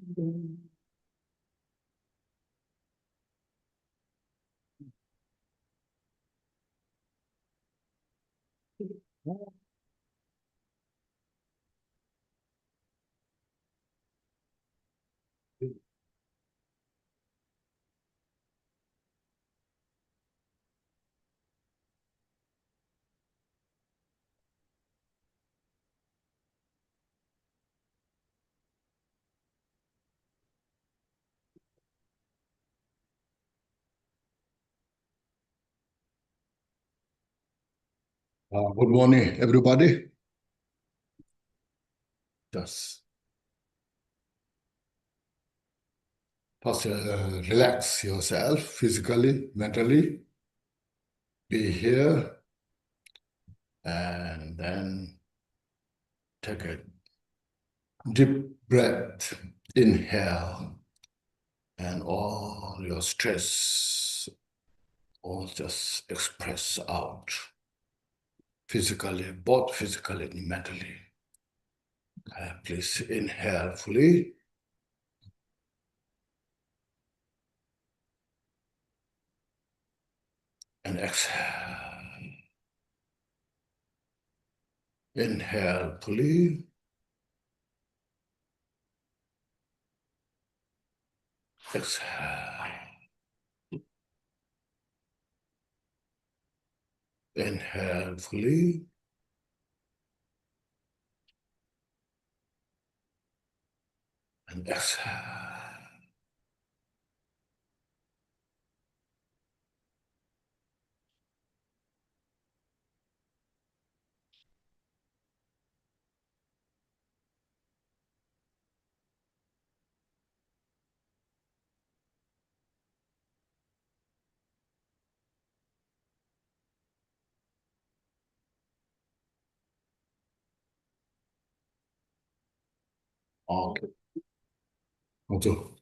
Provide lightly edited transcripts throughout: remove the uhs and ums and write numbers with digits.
Good morning, everybody. Just first, relax yourself physically, mentally. Be here, and then take a deep breath. Inhale, and all your stress all just express out physically, both physically and mentally. Please inhale fully. And exhale. Inhale fully. Exhale. Inhale fully. And exhale. Okay. Also,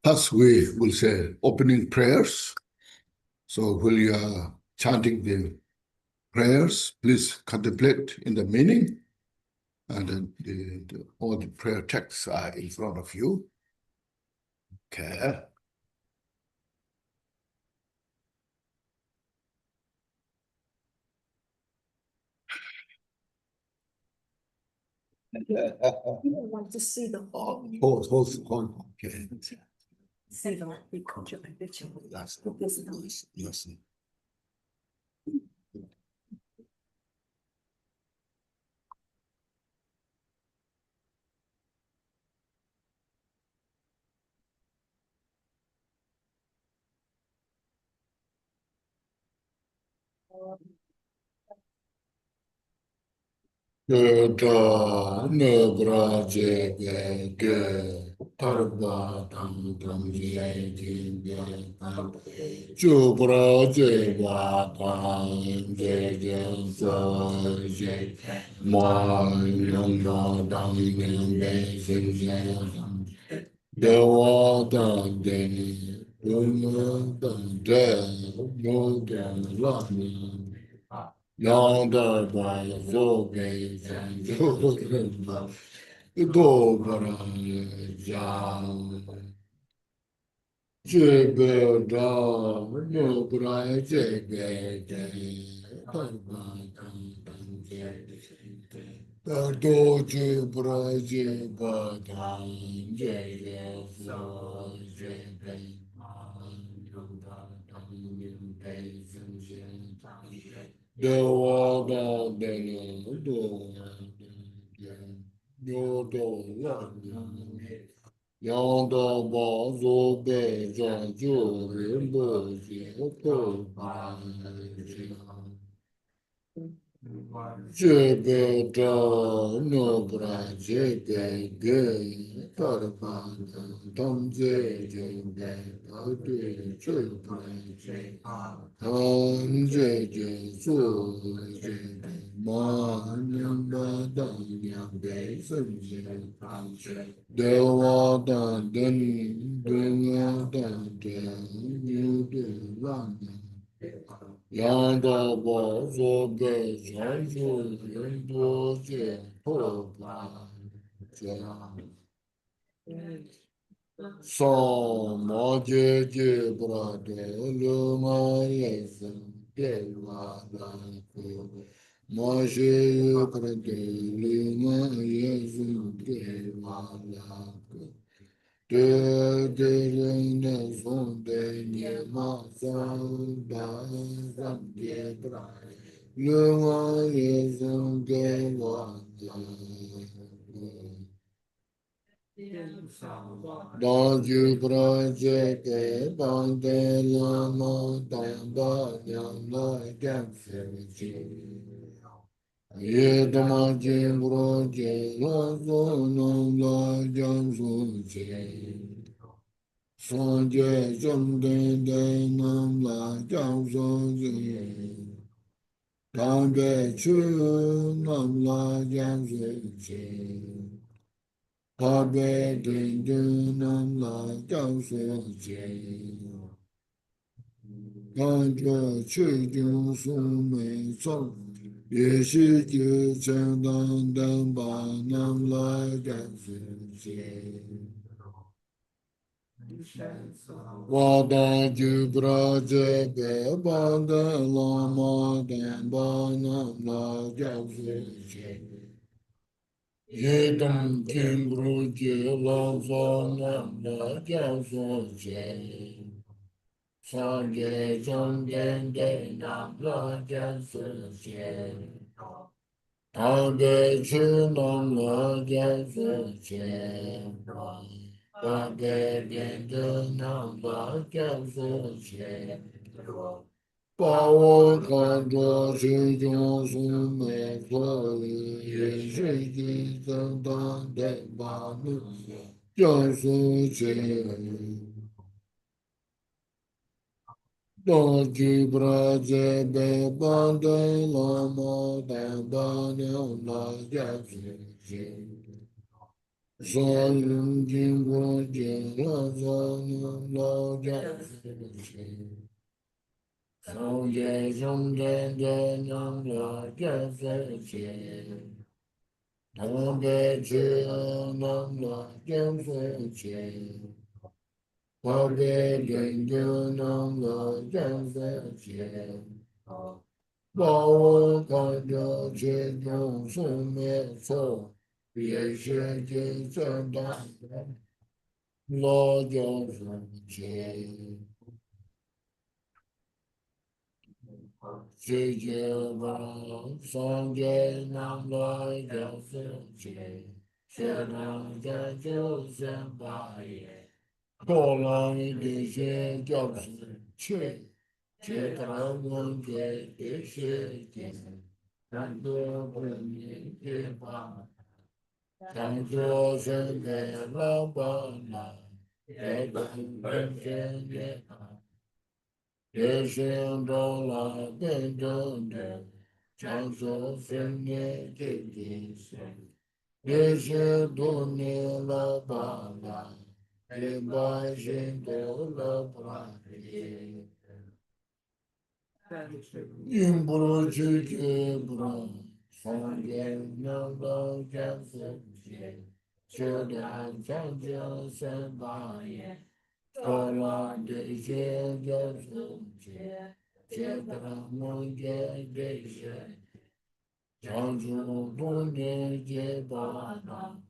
first we will say opening prayers. So while you are chanting the prayers, please contemplate in the meaning. And then all the prayer texts are in front of you. Okay. You don't want to see the whole. Hold. Okay. See the picture. Yes. Yonder by the way, and go Jibber dog, no bra, jibber, Doju Braji Badam Jaya So Jaya Dewa Dana Do Yonder Bazo Beja Juri Boji Jebeta no bra jebe ge tarpa tam je jebe ade jebra je tam je su jebe ma nyamba da nyambe sam je dewa da den dunya da de yu de ran yang的我所给全数人多解脱吧，讲。上摩羯羯不拉的罗马耶僧给瓦拉克，摩西耶不拉的罗马耶僧给瓦拉克，这人的son的尼玛桑巴桑杰不拉，罗马耶僧给瓦拉克。当局不让这个当的了嘛，当把娘来干事情，也他妈进不了这了，所能来讲事情，上街正正的能来讲事情，当北去能来讲事情。他被定定能来讲世界，感觉去就说没错，也是就承担的把能来讲世界。我的就不知道这个帮的老妈的把能来讲世界。一动听不见老佛南的教所见，上界中间的南无教所见，他给去南无教所见，他给变的南无教所见。把我看作是种宿命，所以也是一生当的把路要书签。当局不让这被绑的老毛蛋把娘来家出去，所有经过见了所有老家出去。上界中间的娘了家出去。东北去南了家出去。我给人就能够认识些，把我看着这种是没错，也是真正的老就是些，世界上上界难来就是些，是能在就是把也。后来这些教师去，去他们给这些钱，很多不明白，很多是给老板了，给本身的，这些都来变成的，讲说是你自己是，这些多年老板了。一百姓都了不起，应不如去去不如，上天能够将世界，就两将就三把眼，说了这些就世界，觉得梦见这些，讲出多年结巴了，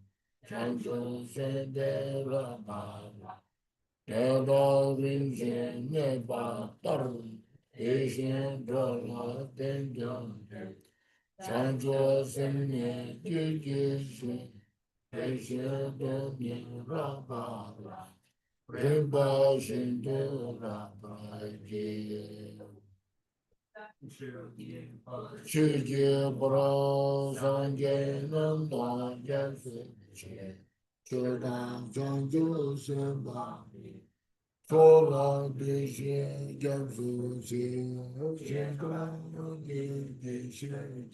讲出现在了吧。gyelwang rinchen puntsok Drikungpa chancho semne gyaltsen Rinpoche Rinpoche Chögye Bra Sangye Nanda Gyaltsen Chodang Chancho Semba Sola Deshe Gyaltsen Shekran Deshe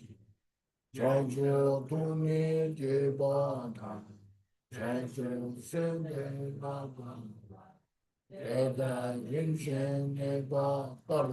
Chancho Tuni Jebata Chancho Sende Napa Eda Rinchen Neba Tar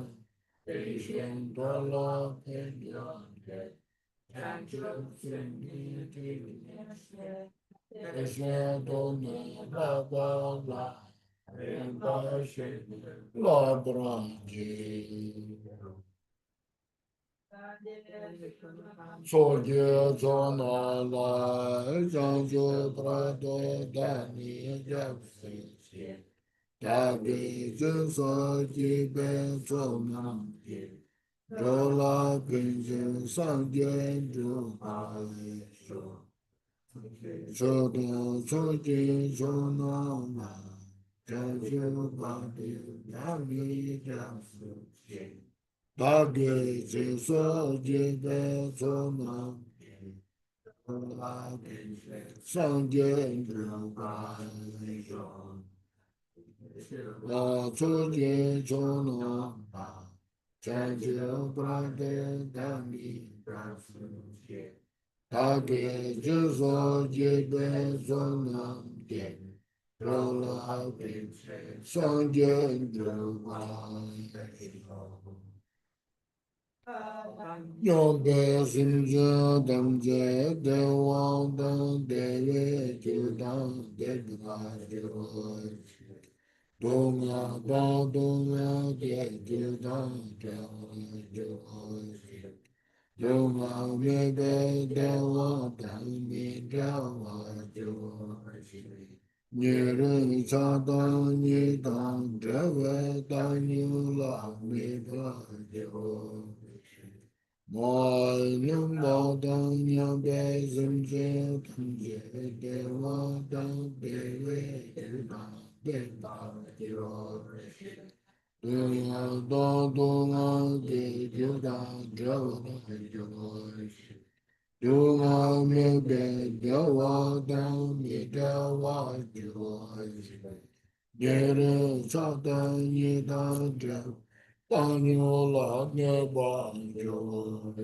So je zona la janjo prado dani japse dagi jinso jibe zona jola pinjin sangye ju sodo soji zona la janjo prado dani japse dagi jinso jibe zona sangye ju la soji zona Chanjo brade dami Tage juzo jebe zonam de Rola sanje druva Yobe simja damje dewa dan deve judan debra Dunga da dunga de judan Dunga me de dewa dami dewa Niru chada nidan dewe danyula me dewa Moi nương bao đăng nha bê dâm dê thâm dê đê hoa đăng bê vê bê bà đê hoa đê nha đô đô nga đê đê đà đê hoa đê hoa đê nga mê bê đê hoa đăng mê đê hoa đê hoa đê rê sa đà nhê đà đê Daniel la ne ba jo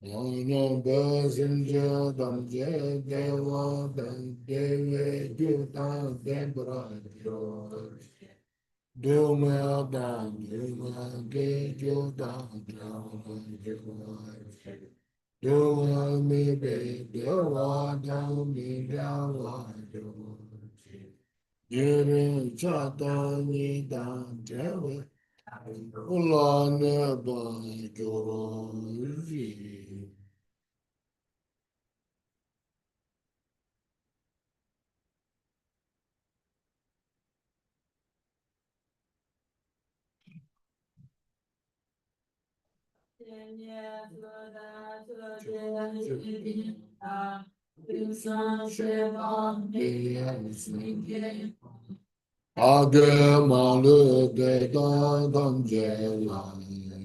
Anya bezin je dam je dewa dan dewe juta debra jo Duma dan duma ge juta jo Duma mi be dewa dan mi dewa jo Yere chata ni dan dewe Ula ne ba jo Age malu de da dam je la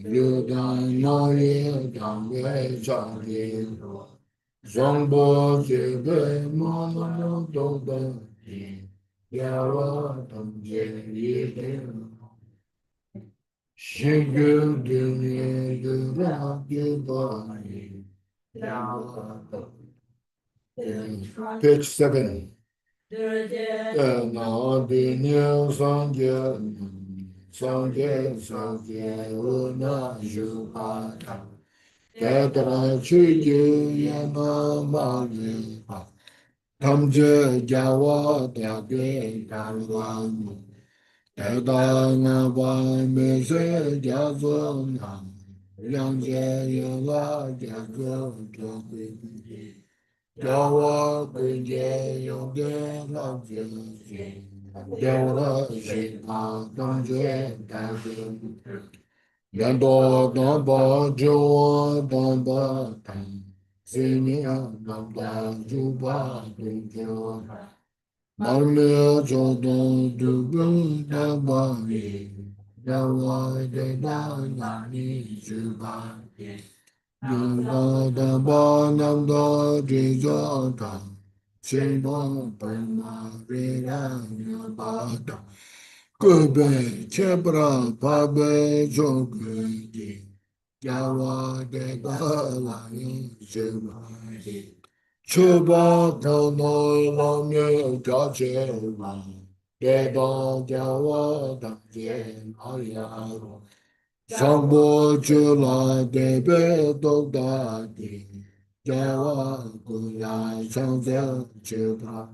yu dan no ye dam ye cha ye zong bo je be ma no do da ya wa dam je ye de shi gu de ye de ra ge ba ya wa dam Page 7. Na di niu sangye una ju pa ke tra chi ji ye na ma ye pa tam je ja wa da ge da wa te da na ba me se ja zo na yang je ye la ja go do Yawa kunje yoge la je Yawa shina danje danje Yando damba joa damba tam Sinya damba juba dunjo Marmia jodo dubu damba Yawa de da nani juba Nanda damba nanda jijata Shimba Parma Rira Yabata Kube Chebra Pabe Jogi Yawa de Gala Sheba Chuba Tano Lamye Gacheva Deda Jawa Dangye Ayaro Sambo Chula Debe Dogdadi Jawa Gula Changze Chibra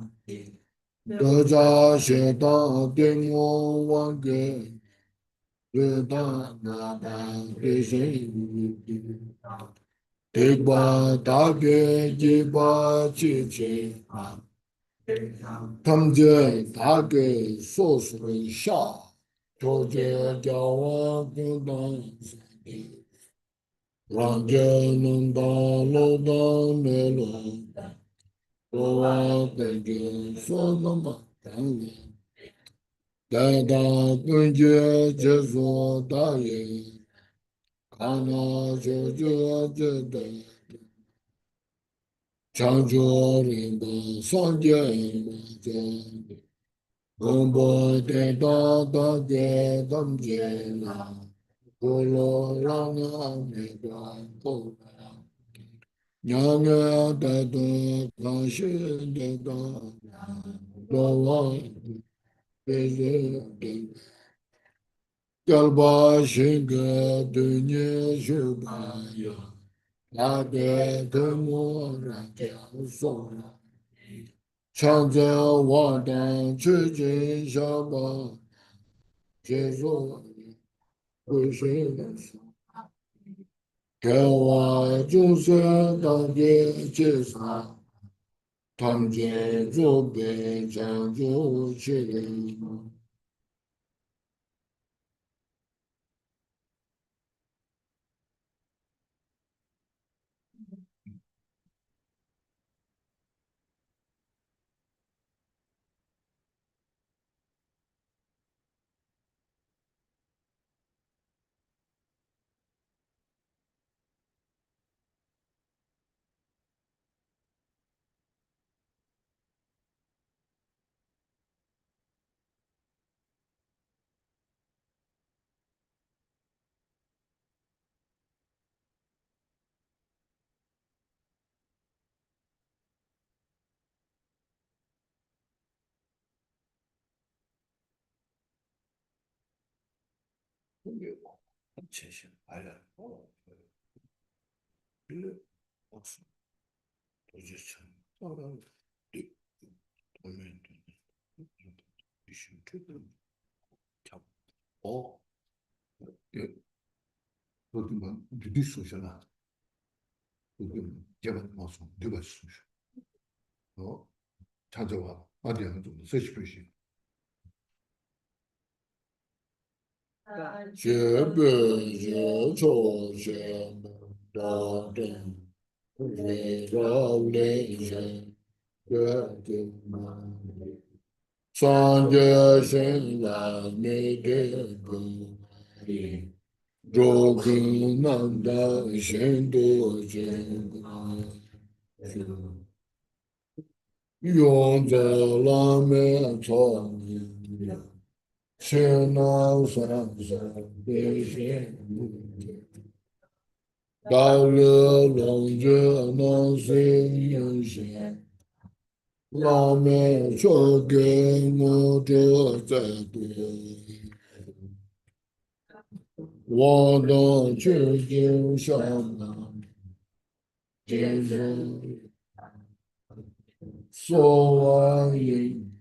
Doja Sheda Demo Wange Reda Nada Rishin Tegba Dage Jiba Chichi Tamje Dage Sosri Sha Toje Jawa Gudan Ranje Nanda Loda Melo Loa Dege Sonama Tangi Dada Kunje Jesu Daye Kana Jojo Jede Chanjo Rinda Sanje Maje Gombo De Da Ge Damje Na Golo Ranga Mega Kola Nyanga Dada Kashi Dada Loa Beze Galba Shinga Dunye Shubaya Ade Demo Raja Sora Changja Wada Chujin Shaba Jesu Kushin Kawa Junse Dage Jesa Tamje Zobe Chanjo Shirin Chechen, Alter. Bille olsun. Dojechen. Sonra tormento. İşim kötü. Çap. O. Bugün ben düdüş sosyal. Bugün cevat masum. Dübasmış. O. 찾아와. 어디야? 좀 세시표시. 제베제 조제 다든 레라레제 그게만 산제신라 메데고리 조근난다 신도제가 용자라메 천리 신앙산산 대신 달려롱전원생연신 라메 조개 모두자들 원동 주진샤나 제선 소와인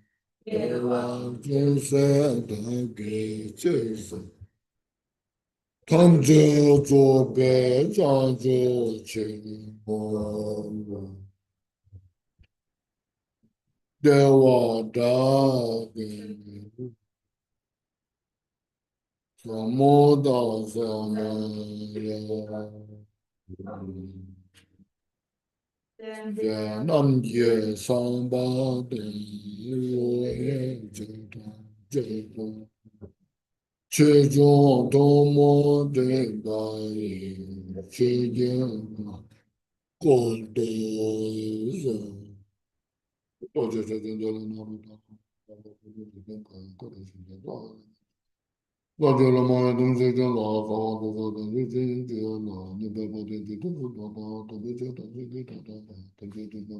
대왕 진세덕의 제선 탐주 조배 장주 진보 대화다게 사모다사마야 남계 상바대 요에 제도 최종 도모대가이 최경 골대에서 어제저저저는 나루다 나절마의 동생들 나가고 그러는지나 네베베데 도도도 도베제도 도베제도 도베제도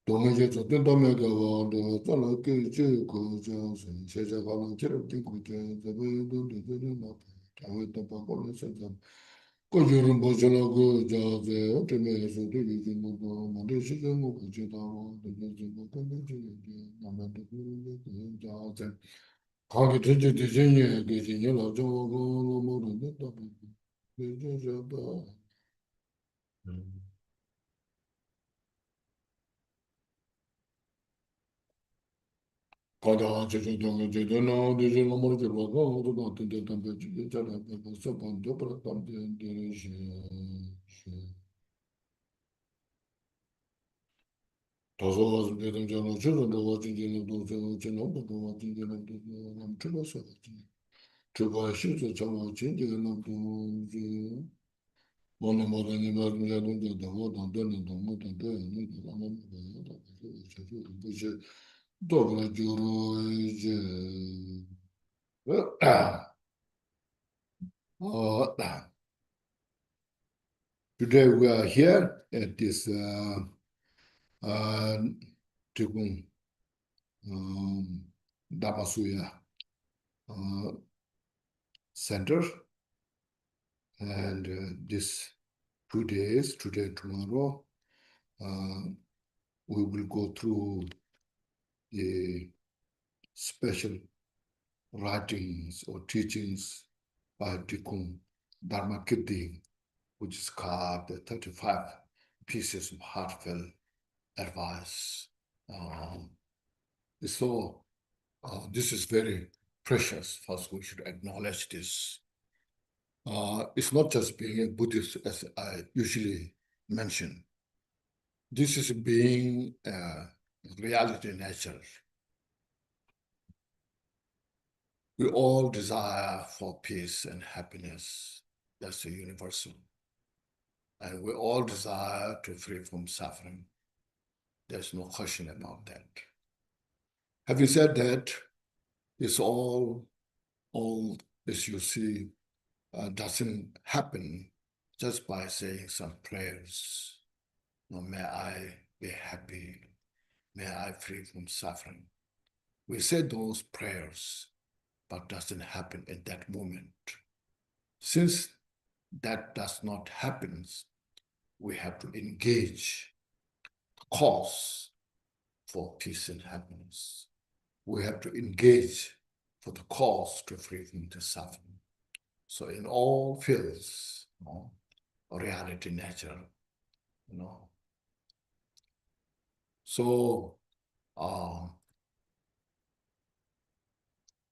동의제 저든 도매가 와도 저는 그 지고 저서 제가 가는 길을 뛰고 저도 뭐 아무것도 바꿔는 생각 거주는 보존하고 저제 때문에서도 요즘 뭐 모두 시즌 뭐 그지다고 되게 뭐 근데 남한테 그런 저제 가게 되지 되지니 되지니 저거 모르는데 또 그저 가다 저저저 저저 되지 너무 들어가고 또 어떤 데 담배 있잖아 벌써 번도 벌써 담배 되지 도서 되는 저는 저는 뭐 진짜는 도서 저는 뭐 진짜는 남 틀었어 저거 실제 저거 진짜는 너무 뭐는 뭐는 말은 자는 뭐 돈은 너무 돈은 너무 이제 또 그러죠 이제 today we are here at this uh, Drikung Dharma uh, center, and this 2 days, today and tomorrow, we will go through the special writings or teachings by Drikung Dharmakirti, which is called the 35 pieces of heartfelt advice. So this is very precious. First, we should acknowledge this. It's not just being a Buddhist, as I usually mention. This is being reality nature. We all desire for peace and happiness. That's the universal. And we all desire to free from suffering. There's no question about that. Having said that, it's all as you see, doesn't happen just by saying some prayers. May I be happy. May I free from suffering. We say those prayers, but doesn't happen in that moment. Since that does not happen, we have to engage the cause for peace and happiness. We have to engage for the cause to free from the suffering. So in all fields, reality, nature, So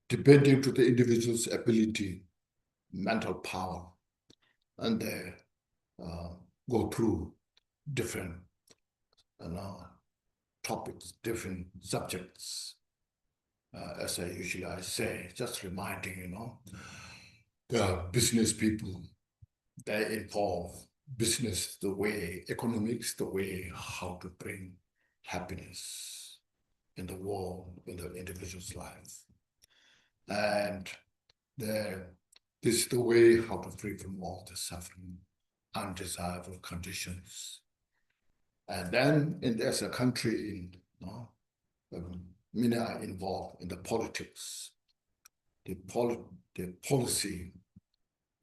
depending to the individual's ability, mental power, and they go through different topics, different subjects. As I usually say, just reminding, there are business people, they involve business the way, economics the way, how to bring happiness in the world, in the individual's life. And this is the way how to free from all the suffering, undesirable conditions. And then as a country, many are involved in the politics, the policy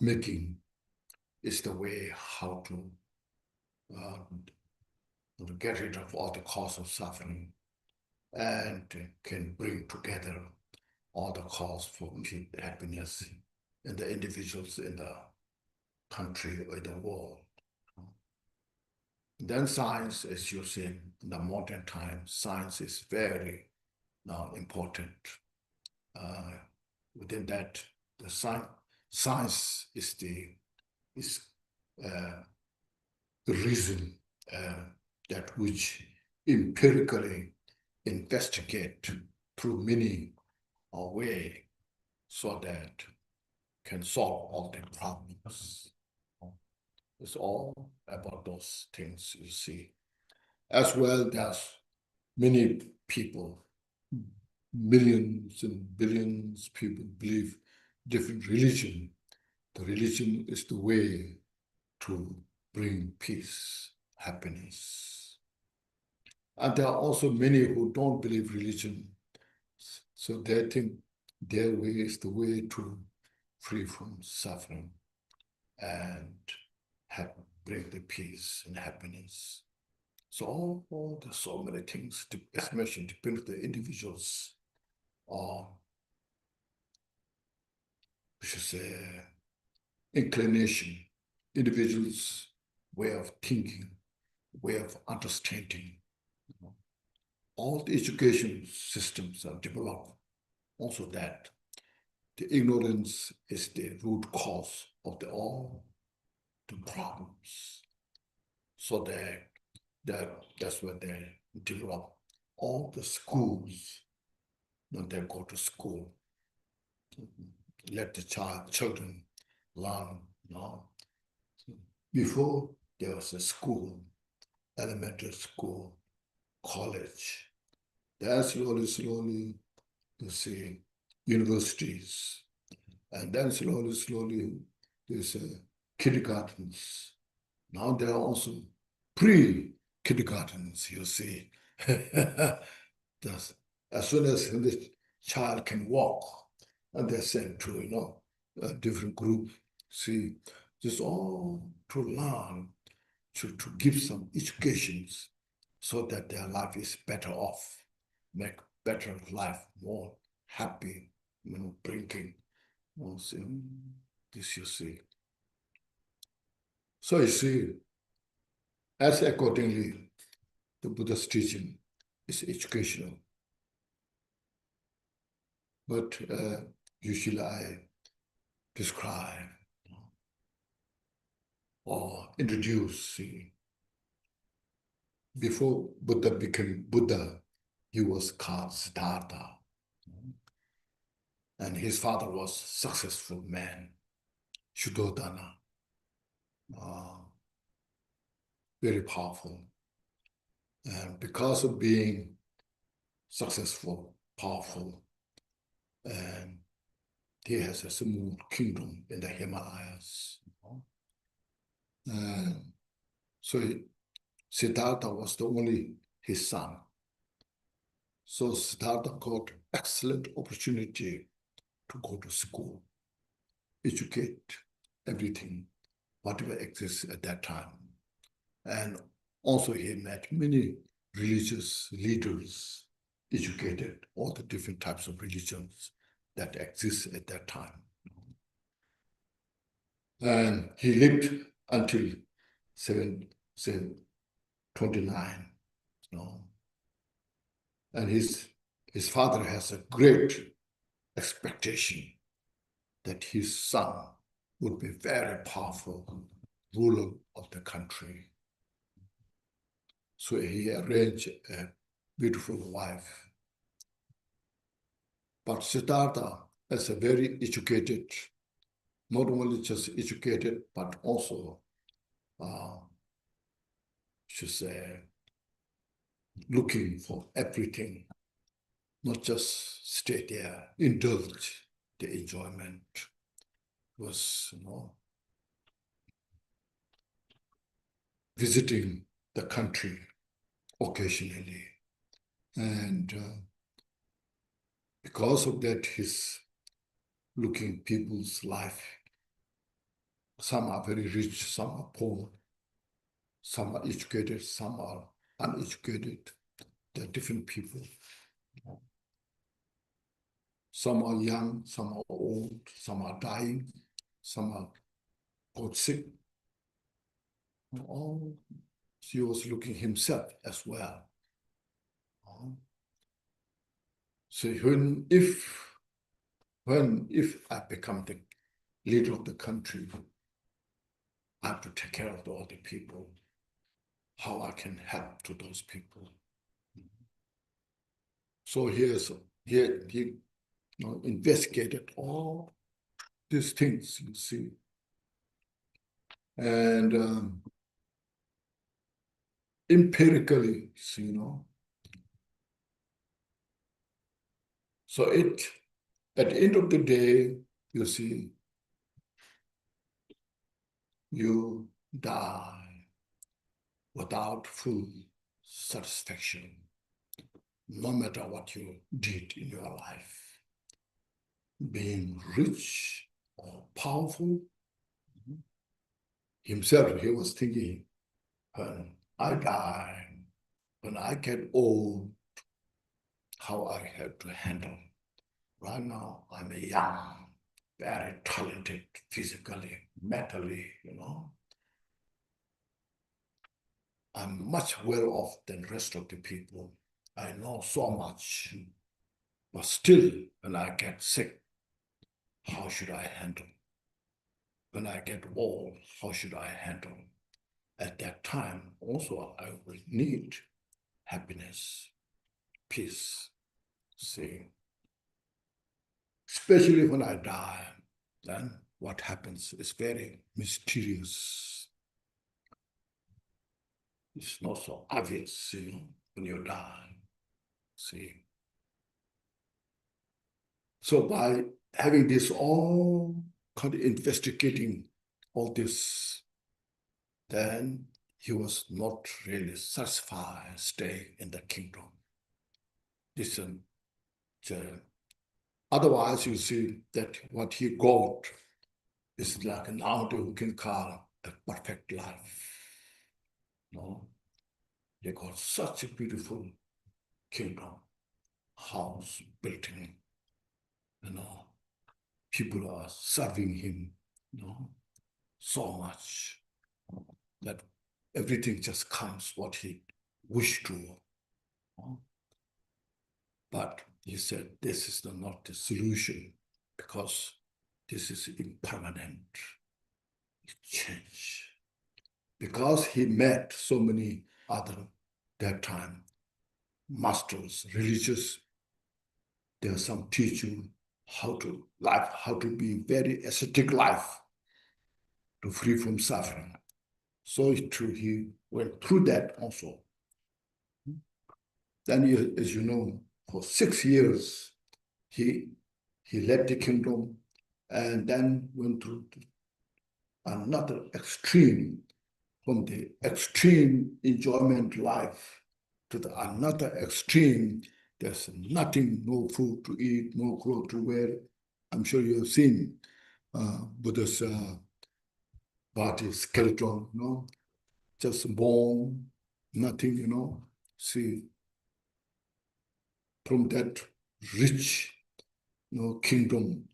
making is the way how to get rid of all the cause of suffering and can bring together all the cause for peace, happiness in the individuals, in the country, or in the world. Then science, as you see, in the modern times, science is very important. Within that, the science is the reason that which empirically investigate through many way so that can solve all the problems. It's all about those things you see. As well, there's many people, millions and billions of people believe different religion. The religion is the way to bring peace, happiness. And there are also many who don't believe religion. So they think their way is the way to free from suffering and bring the peace and happiness. So there's so many things, especially depends on the individuals, or we should say inclination, individuals' way of thinking, way of understanding. All the education systems are developed also that the ignorance is the root cause of all the problems. So that's where they develop all the schools. When they go to school, let the children learn. Before there was a school, elementary school, college. Then slowly, you see universities, and then slowly, there's kindergartens. Now there are also pre-kindergartens, you see. As soon as the child can walk, and they're sent to, a different group. See, just all to learn, to give some educations so that their life is better off, make better life more happy, bringing. This you see. So you see, as accordingly, the Buddha's teaching is educational. But usually I describe or introduce, see, before Buddha became Buddha, he was called Siddhartha. And his father was a successful man, Shuddhodana, very powerful. And because of being successful, powerful, and he has a small kingdom in the Himalayas. So Siddhartha was the only his son. So Siddhartha got excellent opportunity to go to school, educate everything, whatever exists at that time. And also he met many religious leaders, educated all the different types of religions that exist at that time. And he lived until 29. And his father has a great expectation that his son would be very powerful ruler of the country. So he arranged a beautiful wife. But Siddhartha, as a very educated, not only just educated, but also, should say, looking for everything, not just stay there, indulge the enjoyment, was, visiting the country occasionally. And because of that, he's looking people's life. Some are very rich, some are poor, some are educated, some are uneducated. They're different people. Some are young, some are old, some are dying, some are got sick. All he was looking himself as well. So if I become the leader of the country, I have to take care of all the people, how I can help to those people. So he investigated all these things, you see. And empirically, so at the end of the day, you see, you die without food, satisfaction, no matter what you did in your life. Being rich or powerful, himself, he was thinking, when I die, when I get old, how I have to handle. Right now, I'm a young, very talented, physically, mentally, I'm much well off than the rest of the people. I know so much, but still, when I get sick, how should I handle? When I get old, how should I handle? At that time, also, I will need happiness, peace, see. Especially when I die, then what happens is very mysterious. It's not so obvious, when you die, see. So by having this all kind of investigating all this, then he was not really satisfied staying in the kingdom. Otherwise, you see that what he got is like now we can call a perfect life. They got such a beautiful kingdom, house built in, people are serving him, so much that everything just comes what he wished to. But he said, this is not the solution because this is impermanent. It changes. Because he met so many other, that time, masters, religious, there are some teaching how to life, how to be very ascetic life, to free from suffering. So he went through that also. Then, as you know, for 6 years, he led the kingdom and then went through another extreme, from the extreme enjoyment life to another extreme. There's nothing, no food to eat, no clothes to wear. I'm sure you have seen Buddha's body skeleton, just bone, nothing, See, from that rich, kingdom,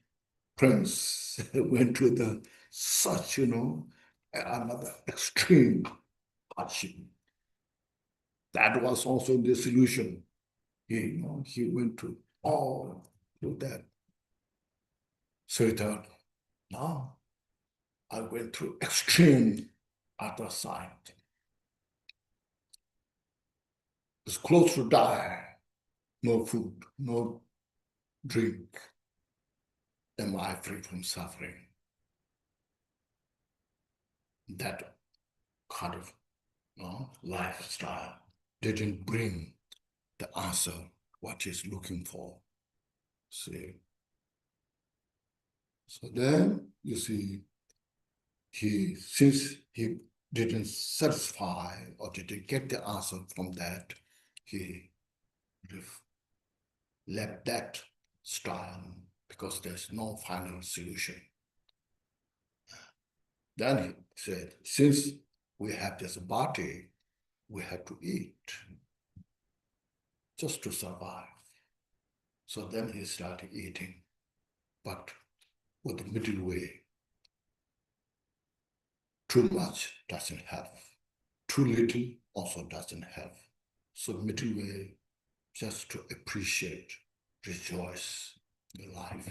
prince went to such, another extreme hardship. That was also the solution. He went to all through that. So he thought, now I went through extreme other side. It's close to die. No food, no drink. Am I free from suffering? That kind of lifestyle didn't bring the answer what he's looking for. See. So then you see, since he didn't satisfy or didn't get the answer from that, he left that style because there's no final solution. Then he said, since we have this body, we have to eat just to survive. So then he started eating, but with the middle way. Too much doesn't help. Too little also doesn't help. So middle way, just to appreciate, rejoice in life.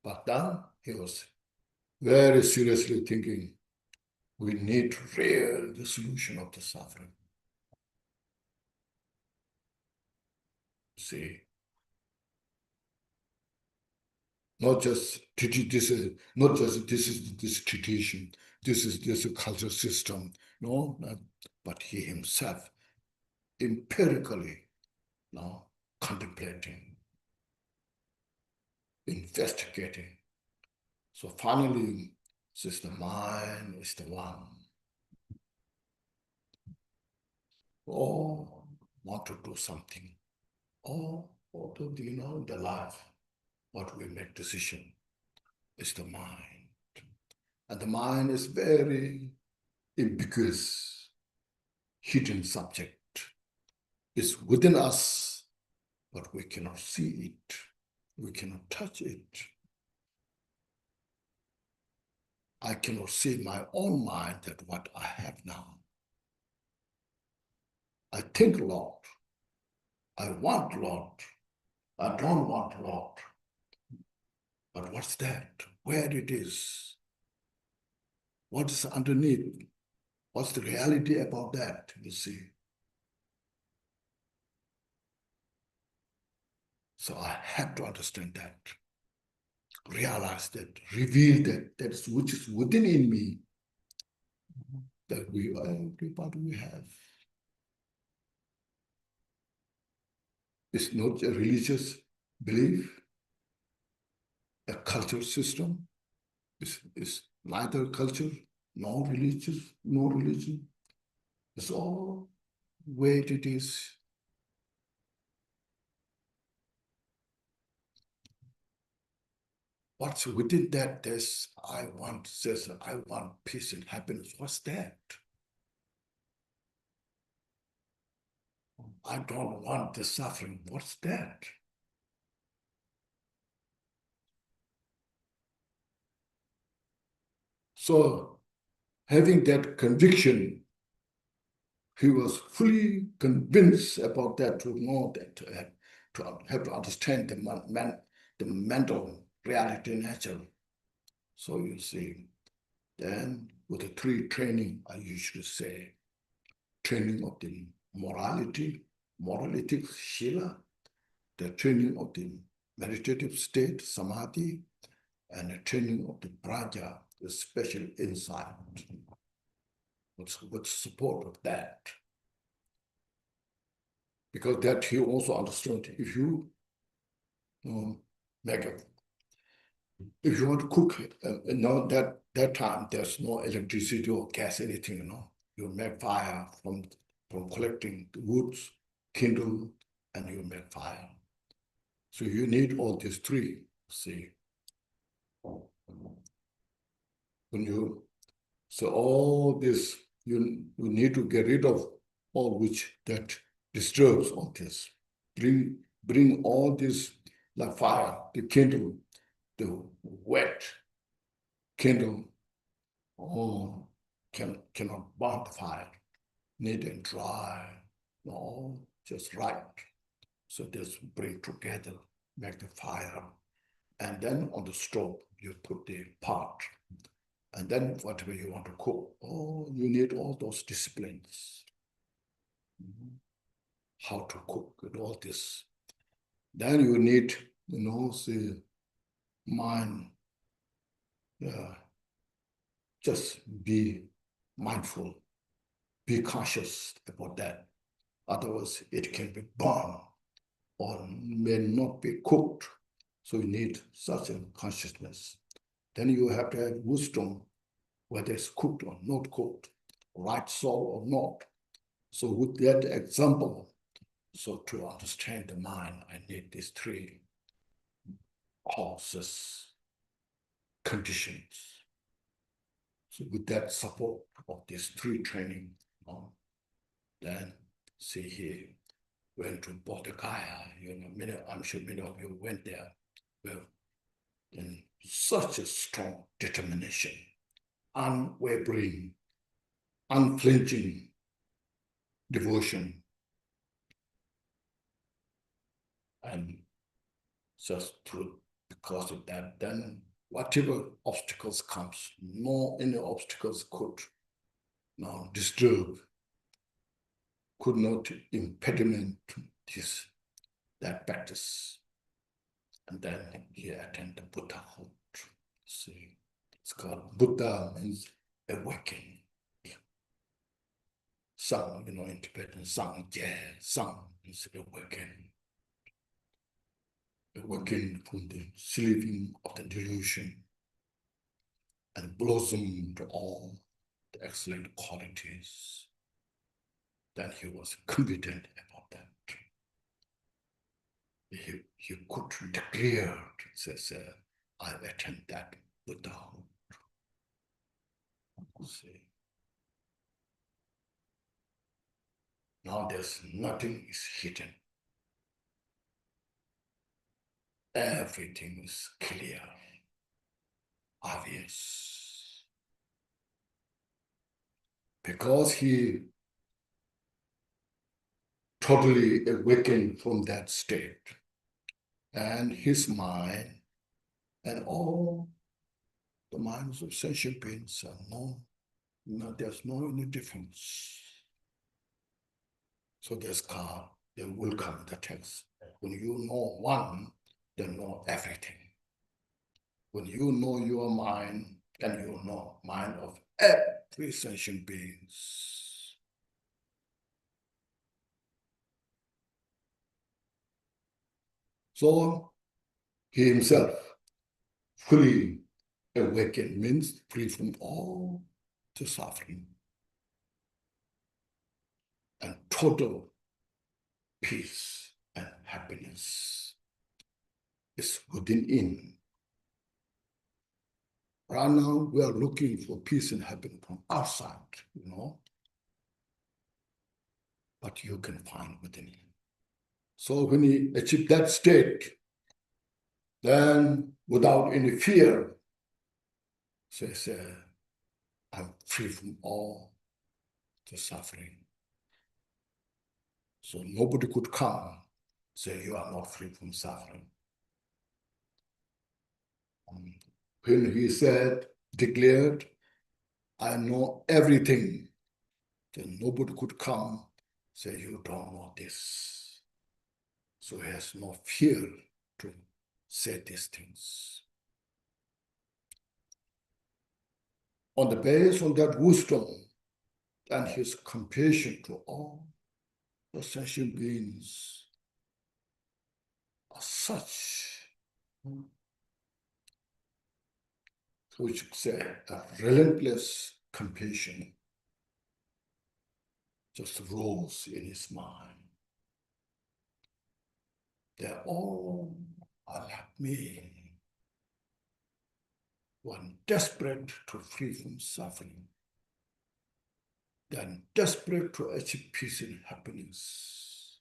But then he was very seriously thinking, we need real the solution of the suffering. See, not just this is not just this tradition, this is this culture system, but he himself empirically contemplating, investigating. So finally, since the mind is the one, or want to do something, or to, the life, what we make decision is the mind. And the mind is very ambiguous, hidden subject. It's within us, but we cannot see it. We cannot touch it. I cannot see my own mind that what I have now. I think a lot. I want a lot. I don't want a lot. But what's that? Where it is? What is underneath? What's the reality about that? You see. So I have to understand that, realize that, reveal that which is within in me, that everybody we have. It's not a religious belief, a cultural system. It's neither culture, nor religion. It's all way it is. What's within that? I want peace and happiness. What's that? I don't want the suffering. What's that? So, having that conviction, he was fully convinced about that, to know that, to have to understand the mental reality nature. So you see, then with the three training, I usually say, training of the morality, shila, the training of the meditative state, samadhi, and the training of the praja, the special insight. What's support of that? Because that he also understood, if you make it, if you want to cook, that time there's no electricity or gas, anything, you make fire from collecting the woods, kindle, and you make fire. So you need all these three, see. So all this, you need to get rid of all which that disturbs all this. Bring all this, like fire, the kindle, the wet kindle, all cannot burn the fire. Need and dry, all just right. So just bring together, make the fire. And then on the stove, you put the pot. And then whatever you want to cook, you need all those disciplines. How to cook and all this. Then you need, the mind, just be mindful, be conscious about that. Otherwise, it can be burned or may not be cooked. So you need such a consciousness. Then you have to have wisdom, whether it's cooked or not cooked, right soul or not. So with that example, so to understand the mind, I need these three causes, conditions. So with that support of these three training, then see here, went to Bodh Gaya, I'm sure many of you went there, well, in such a strong determination, unwavering, unflinching devotion, and just because of that, then whatever obstacles comes, no any obstacles could disturb, could not impediment that practice. And then he attended the Buddhahood. See, it's called Buddha means awakening. Sang, in Tibetan, sang, sang means awakening. Awaken from the sleeping of the delusion and blossom to all the excellent qualities. then he was confident about that. He could declare, says, I attend that Buddhahood. See. Now there's nothing is hidden. Everything is clear, obvious. Because he totally awakened from that state, and his mind and all the minds of sentient beings are there's no any difference. So there will come the text. When you know one, then know everything. When you know your mind, and you know mind of every sentient beings. So he himself fully awakened means free from all the suffering and total peace and happiness is within. Right now, we are looking for peace and happiness from outside, but you can find within him. So when he achieved that state, then without any fear, says, I'm free from all the suffering. So nobody could come say you are not free from suffering. When he declared, I know everything, then nobody could come say you don't know this. So he has no fear to say these things. On the basis of that wisdom and his compassion to all the sentient beings are such, we should say, a relentless compassion just rose in his mind. They all are like me, one desperate to free from suffering, then desperate to achieve peace and happiness.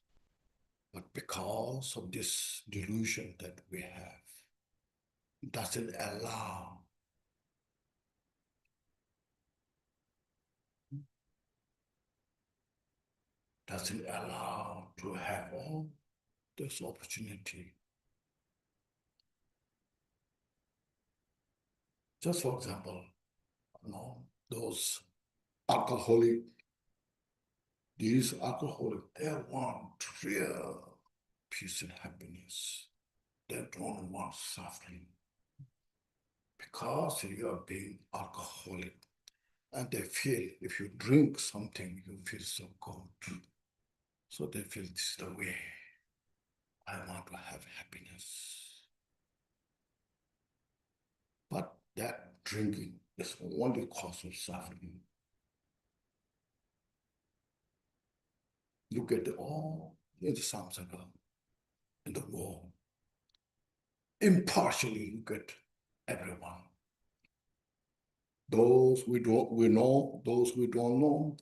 But because of this delusion that we have, doesn't allow to have all this opportunity. Just for example, those these alcoholics, they want real peace and happiness. They don't want suffering. Because you are being alcoholic, and they feel if you drink something, you feel so good. So they feel this is the way. I want to have happiness. But that drinking is only cause of suffering. Look at all in the samsara, in the world. Impartially look at everyone. Those we know, those we don't know,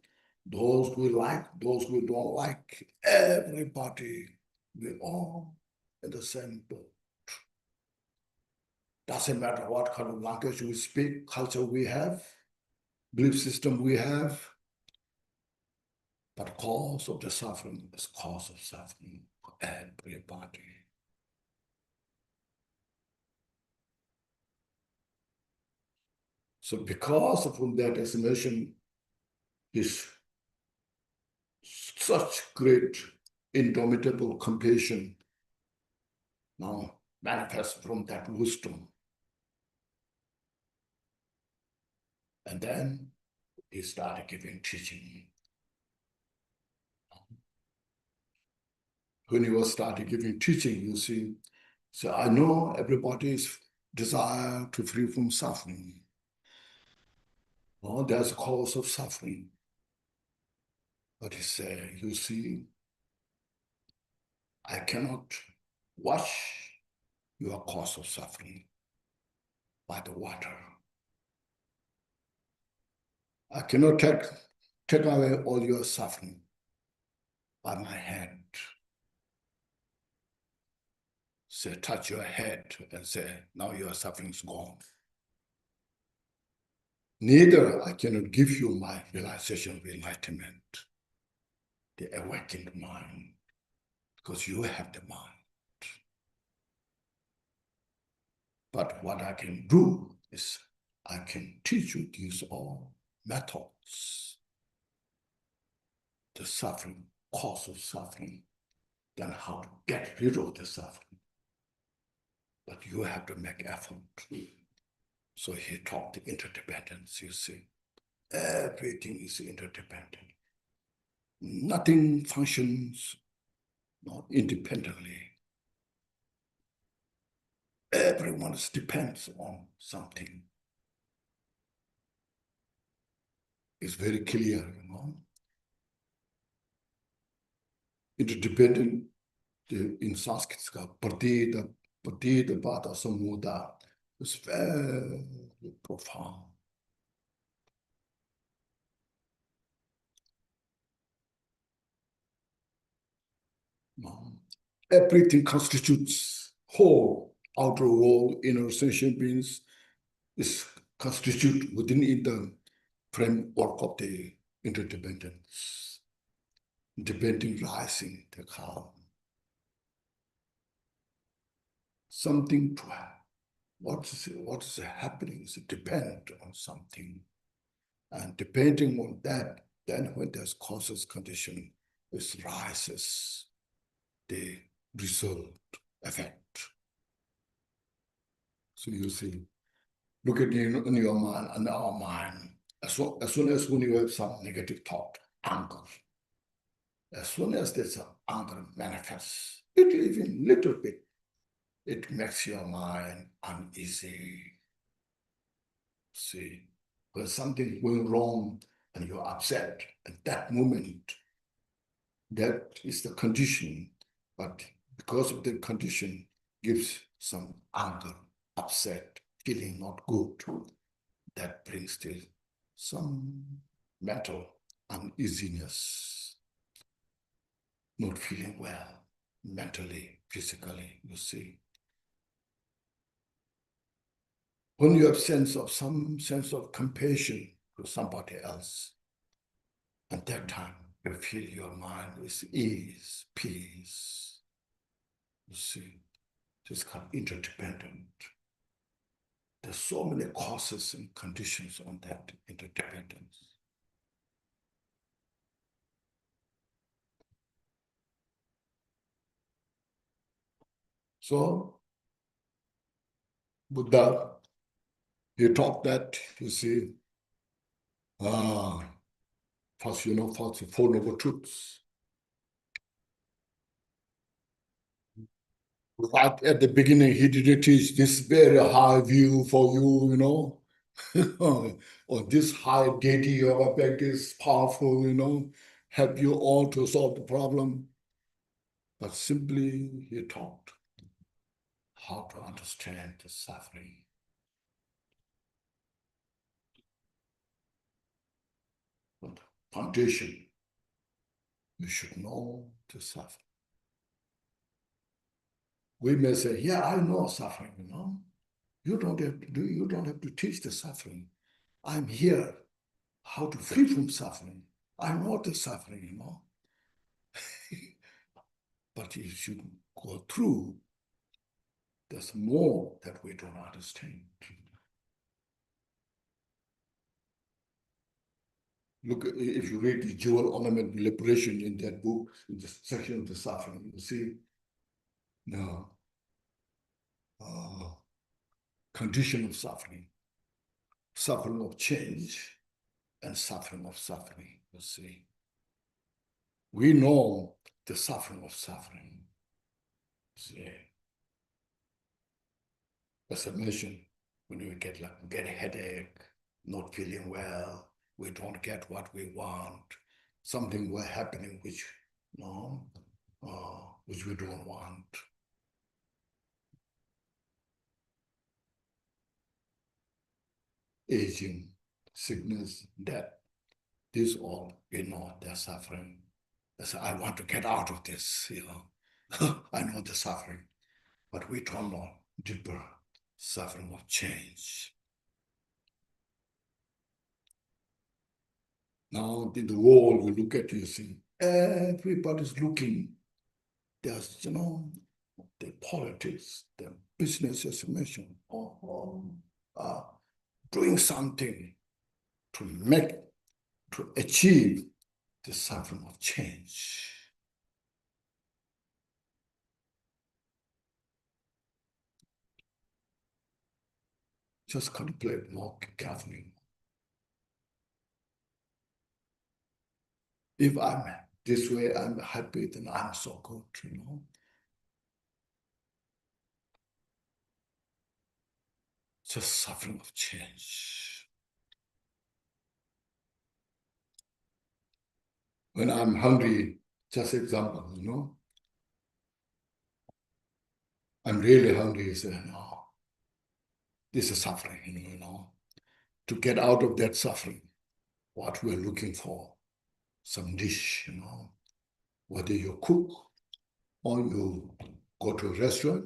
those we like, those we don't like, everybody, we all in the same boat. Doesn't matter what kind of language we speak, culture we have, belief system we have, but cause of the suffering is cause of suffering for everybody. So because of that explanation is such great indomitable compassion now manifest from that wisdom. And then he started giving teaching. When he was started giving teaching, you see, so I know everybody's desire to free from suffering. Well, there's a cause of suffering. But he said, you see, I cannot wash your cause of suffering by the water. I cannot take away all your suffering by my hand. Say, touch your head and say, now your suffering is gone. Neither I cannot give you my realization of enlightenment, the awakened mind, because you have the mind. But what I can do is I can teach you these all methods, the suffering, cause of suffering, then how to get rid of the suffering. But you have to make effort. So he taught the interdependence, you see. Everything is interdependent. Nothing functions not independently. Everyone depends on something. It's very clear, you know. Interdependent in Sanskrit, pratita bhata samuda. It's very profound. Everything constitutes whole, outer world, inner sentient beings is constituted within the framework of the interdependence. Depending rising, the calm. Something to have. What is happening is depend on something. And depending on that, then when there's causes condition, it rises the result effect. So you see, look at in your mind and our mind. As soon as when you have some negative thought, anger. As soon as there's an anger manifests, it even little bit, it makes your mind uneasy. See, when something going wrong and you're upset at that moment, that is the condition. But because of the condition, gives some anger, upset, feeling not good. That brings to some mental uneasiness, not feeling well, mentally, physically, you see. When you have some sense of compassion to somebody else, at that time you feel your mind is ease, peace. You see, it's kind of interdependent. There's so many causes and conditions on that interdependence. So, Buddha, he taught that, you see, first, first the Four Noble Truths. Right at the beginning, he didn't teach this very high view for you, or this high deity yoga practice, powerful, help you all to solve the problem. But simply he taught how to understand the suffering. But foundation, you should know the suffering. We may say, yeah, I know suffering, You don't have to teach the suffering. I'm here, how to free from suffering. I know the suffering, But you should go through. There's more that we don't understand. Look, if you read the Jewel Ornament Liberation in that book, in the section of the suffering, you see, no, condition of suffering, suffering of change, and suffering of suffering, you see. We know the suffering of suffering. See. As I mentioned, when we get a headache, not feeling well, we don't get what we want, something were happening which, which we don't want. Aging, sickness, death, these all, they're suffering. They say, I want to get out of this, I know the suffering, but we don't know deeper suffering of change. Now in the world, we look at you, see, everybody's looking. There's, the politics, the business estimation, doing something to achieve the suffering of change. Just contemplate more carefully. If I'm this way, I'm happy, then I'm so good, Just suffering of change. When I'm hungry, just example, I'm really hungry, you say, no, this is suffering, To get out of that suffering, what we're looking for, some dish, whether you cook or you go to a restaurant.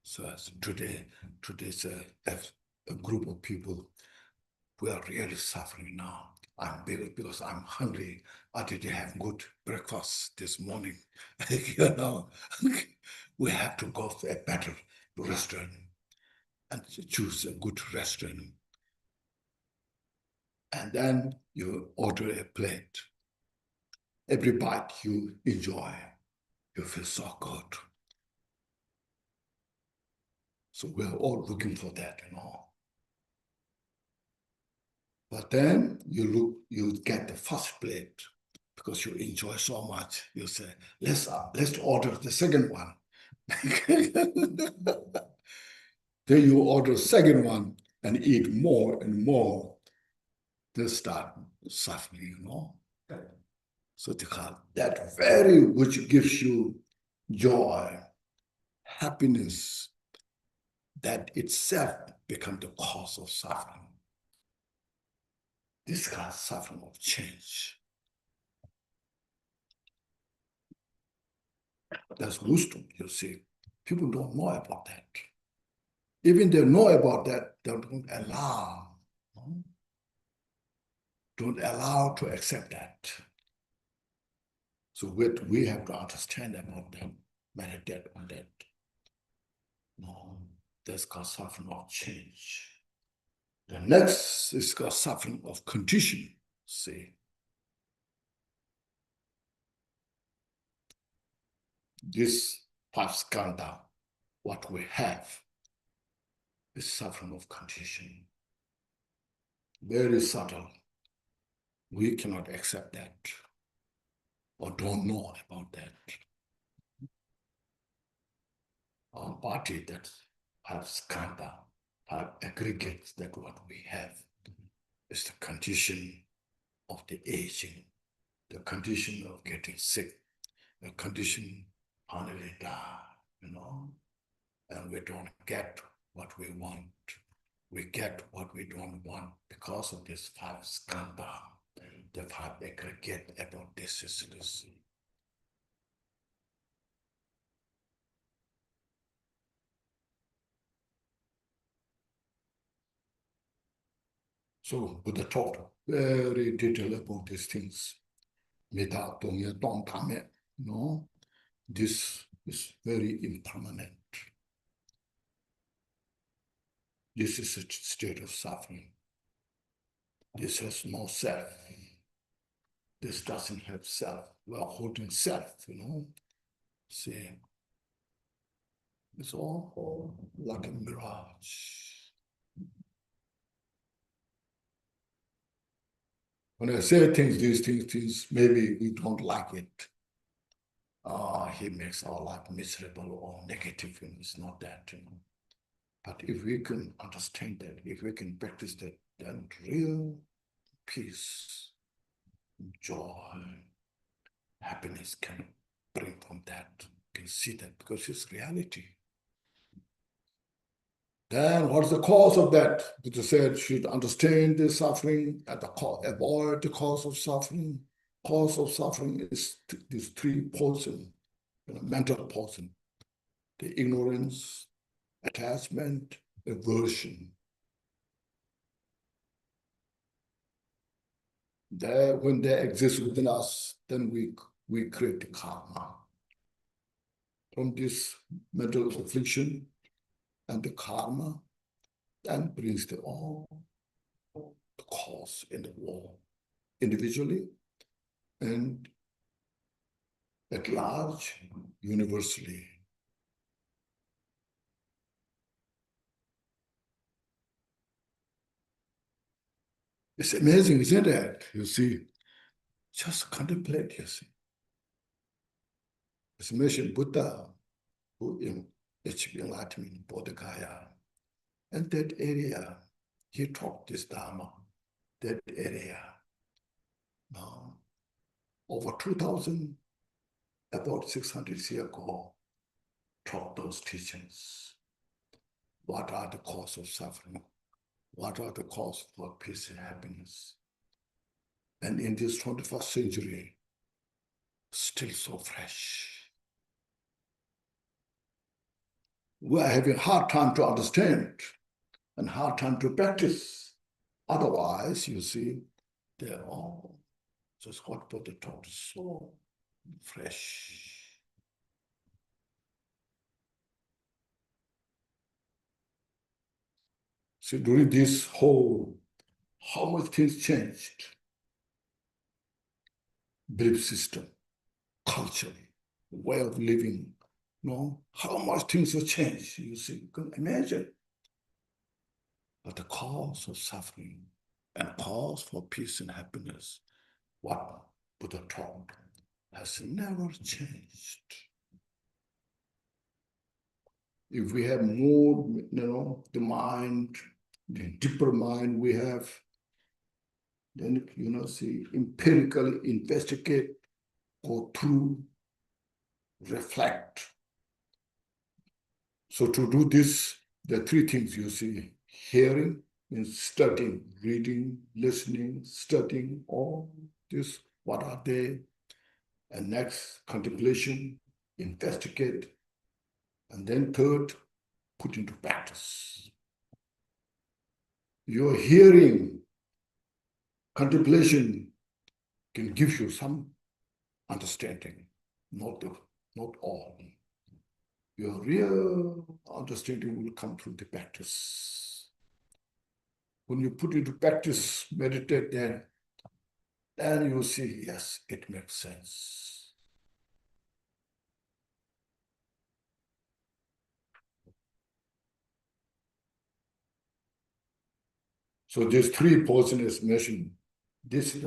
So as today's a group of people who are really suffering now. I'm big because I'm hungry. I didn't have good breakfast this morning. We have to go to a better restaurant and choose a good restaurant. And then you order a plate. Every bite you enjoy, you feel so good. So we're all looking for that, But then you get the first plate because you enjoy so much. You say, let's order the second one. Then you order the second one and eat more and more. They start suffering, So that very which gives you joy, happiness, that itself becomes the cause of suffering. This kind of suffering of change. That's wisdom, you see. People don't know about that. Even they know about that, they don't allow. Don't allow to accept that. So we have to understand about that, meditate on that. That's called suffering of change. The next is called suffering of condition. See, this five skandha, what we have, is suffering of condition. Very subtle. We cannot accept that or don't know about that. Our body that have skandha, have aggregates, that what we have is the condition of the aging, the condition of getting sick, the condition finally die, and we don't get what we want. We get what we don't want because of this five skandha, the five aggregate about this is this. So Buddha talked very detailed about these things. This is very impermanent. This is a state of suffering. This has no self. This doesn't have self. We are holding self, See, it's all like a mirage. When I say these things, maybe we don't like it. He makes our life miserable or negative, it's not that, But if we can understand that, if we can practice that, then real peace, joy, happiness can bring from that. You can see that because it's reality. Then what's the cause of that? Buddha said, should understand the suffering and avoid the cause of suffering. Cause of suffering is these three portions, mental portion, the ignorance, attachment, aversion. When they exist within us, then we create the karma. From this mental affliction and the karma, then brings the cause in the world, individually and at large, universally. It's amazing, isn't it? You see, just contemplate, you see. It's mentioned Buddha, who achieved enlightenment in Bodhgaya. And that area, he taught this Dharma, that area. Over 2,000, about 600 years ago, taught those teachings. What are the causes of suffering? What are the causes for peace and happiness? And in this 21st century, still so fresh. We are having a hard time to understand and hard time to practice. Otherwise, you see, they're all just what Buddha taught, so fresh. So during this whole, how much things changed? Belief system, culture, way of living, how much things have changed, you see, you can imagine. But the cause of suffering and cause for peace and happiness, what Buddha taught, has never changed. If we have more, the mind, the deeper mind we have, then, see, empirically investigate, go through, reflect. So to do this, there are three things you see. Hearing means studying, reading, listening, studying, all this, what are they? And next, contemplation, investigate. And then third, put into practice. Your hearing, contemplation can give you some understanding, not all. Your real understanding will come through the practice. When you put into practice, meditate then you see, yes, it makes sense. So these three portions mentioned, this is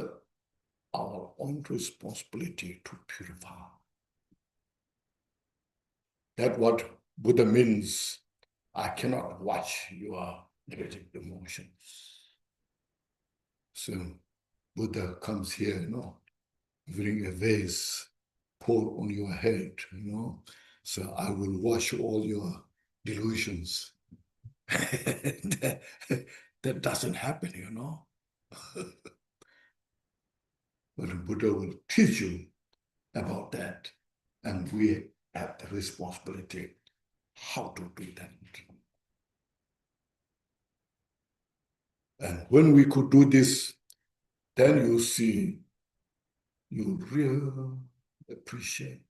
our own responsibility to purify. That's what Buddha means. I cannot watch your negative emotions. So Buddha comes here, bring a vase, pour on your head, So I will wash all your delusions. That doesn't happen, But Buddha will teach you about that. And we have the responsibility how to do that. And when we could do this, then you see, you really appreciate.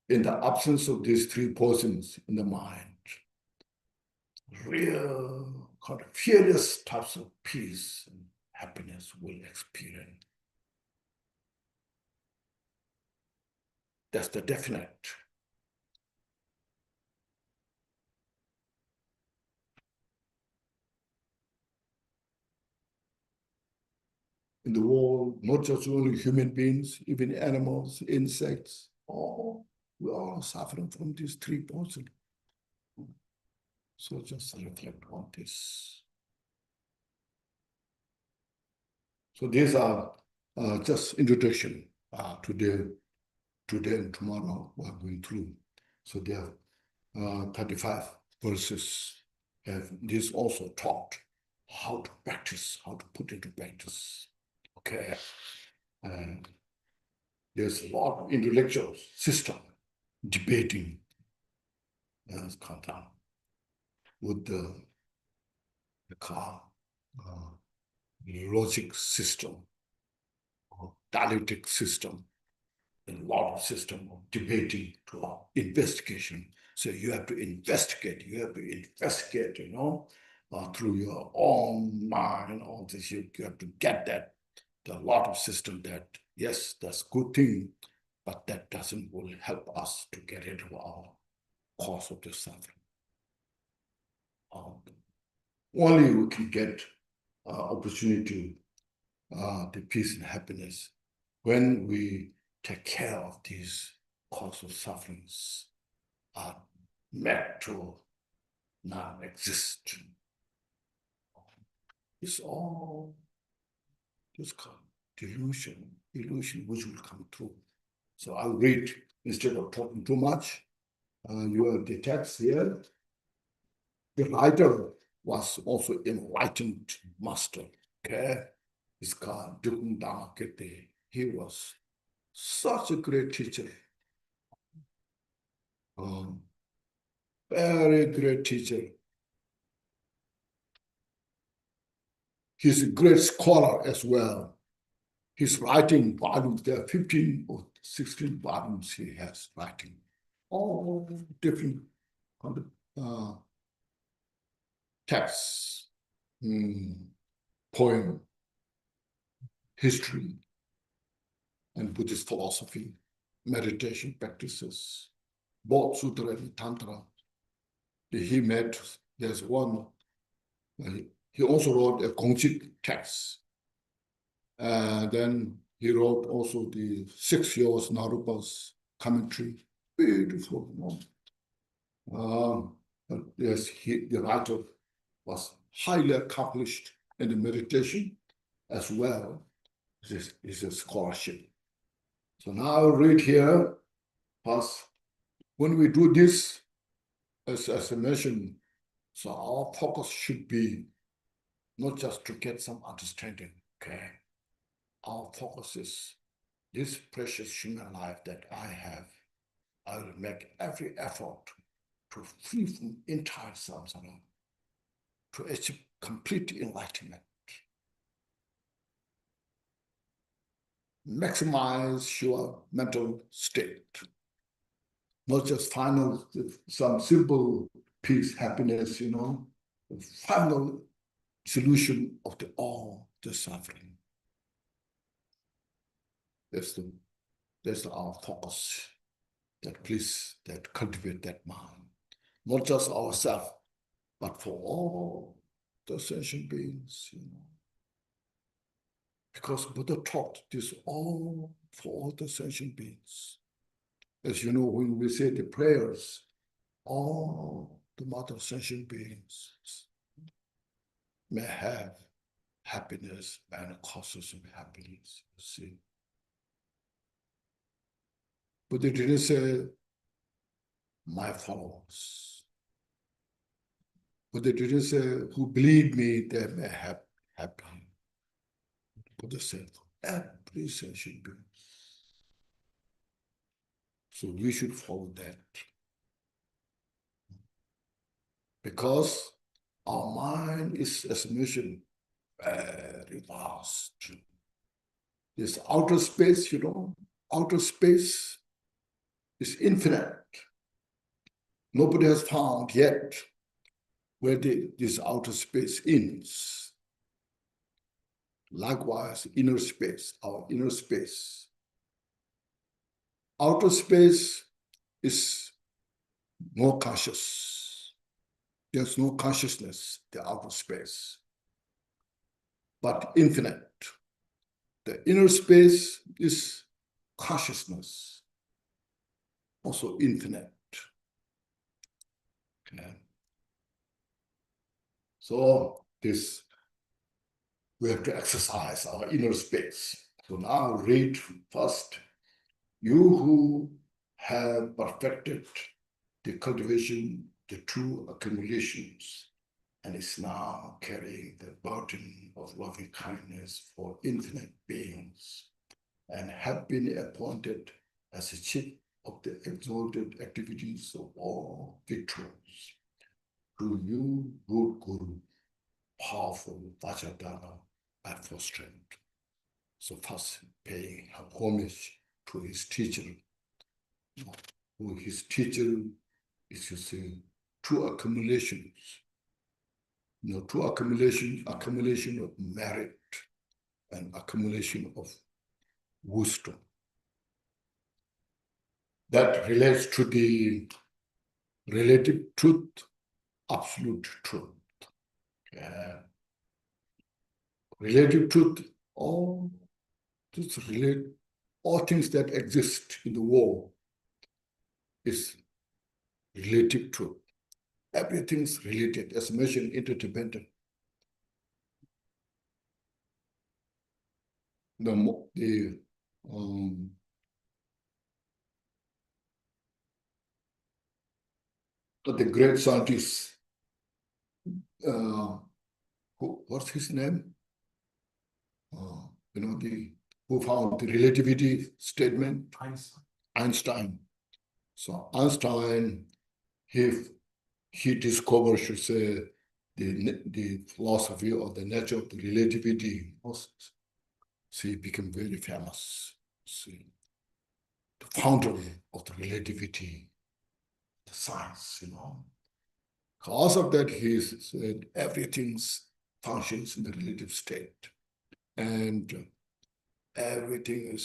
In the absence of these three portions in the mind, real kind of fearless types of peace and happiness will experience. That's the definite. In the world, not just only human beings, even animals, insects, we are suffering from these three portions. So just reflect on this. So these are just introduction today and tomorrow we are going through. So there are 35 verses. Have this also taught how to practice, how to put into practice. Okay, and there's a lot of intellectual system debating with the logic system, or dialectic system, a lot of system of debating to investigation. So you have to investigate, through your own mind, all this, you have to get that. There are a lot of system that, yes, that's good thing, but that doesn't will help us to get into our cause of the suffering. Only we can get opportunity the peace and happiness when we take care of these cause of sufferings are meant to not exist. It's all this kind of illusion which will come true. So I'll read instead of talking too much. You have the text here. The writer was also enlightened master. Okay, it's called Drikung Dharmakirti. He was such a great teacher. Very great teacher. He's a great scholar as well. His writing volumes, there are 15 or 16 volumes he has writing. All different texts, poem, history, and Buddhist philosophy, meditation practices, both sutra and tantra. There's one, he also wrote a Konchig text. Then he wrote also the 6 years Narupa's commentary, beautiful. Yes, the writer was highly accomplished in the meditation as well as his scholarship. So now I'll read here, first, when we do this, as I mentioned, so our focus should be not just to get some understanding, okay? Our focus is this precious human life that I have. I will make every effort to free from entire samsara, to achieve complete enlightenment. Maximize your mental state, not just final, some simple peace, happiness, the final solution of all the suffering. That's our focus, that cultivate that mind, not just ourselves, but for all the sentient beings, Because Buddha taught this all for all the sentient beings. As you know, when we say the prayers, all the mother sentient beings may have happiness and causes of happiness, you see. Buddha didn't say, my followers. Buddha didn't say, who believe me, they may have happiness. Buddha said, every sentient being. So we should follow that. Because our mind is, as mentioned, very vast. This outer space, outer space is infinite. Nobody has found yet where this outer space ends. Likewise, inner space, our inner space. Outer space is more conscious. There's no consciousness, the outer space, but infinite. The inner space is consciousness, also infinite. Okay. So this we have to exercise our inner space. So now read first. You who have perfected the cultivation, the true accumulations, and is now carrying the burden of loving kindness for infinite beings, and have been appointed as a chief of the exalted activities of all victories. To you, good Guru, powerful Vajradhara, and for strength. So first, paying homage to his teacher, who his teacher is to say true accumulations. True accumulation of merit and accumulation of wisdom. That relates to the relative truth, absolute truth. Relative truth, all things that exist in the world is relative truth. Everything's related, as mentioned, interdependent. The great scientist, what's his name? Who found the relativity statement? Einstein. So Einstein, he discovered, should say, the philosophy of the nature of the relativity. So he became very famous. See, the founder of the relativity, the science, Because of that, he said everything functions in the relative state. And everything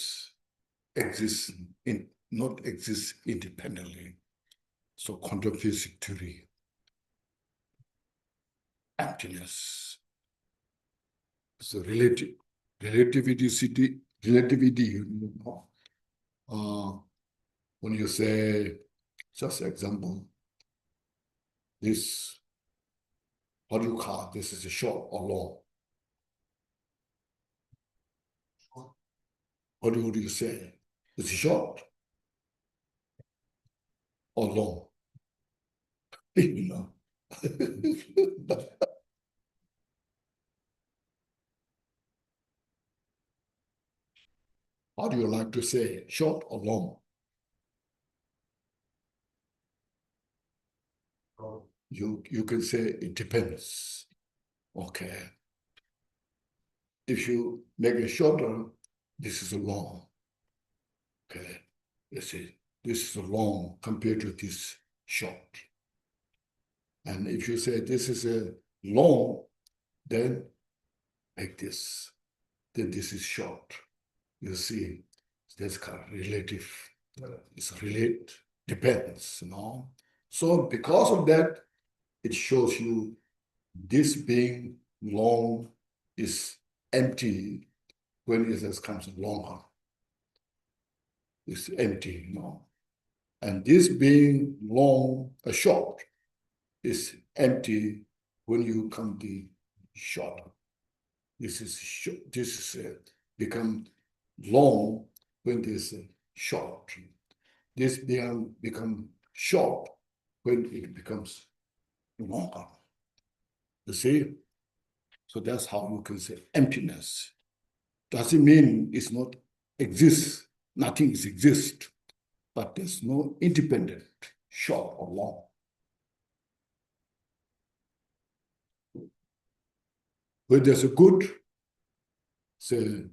not exists independently. So quantum physics theory, emptiness. So relativity, when you say, just example, this, what do you call this? Is a short or long? What do you say? Is it short or long? How do you like to say, short or long? You can say it depends. Okay. If you make it shorter, this is a long. Okay. Let's say this is a long compared to this short. And if you say this is a long, then like this, then this is short. You see, that's kind of relative. It's depends, So because of that, it shows you this being long is empty when it comes longer. It's empty, And this being long, short, is empty when you come the short. This is become long when this short. This become short when it becomes longer. You see? So that's how you can say emptiness. Doesn't mean it's not exists, nothing exists, but there's no independent, short or long. When there's a good, say,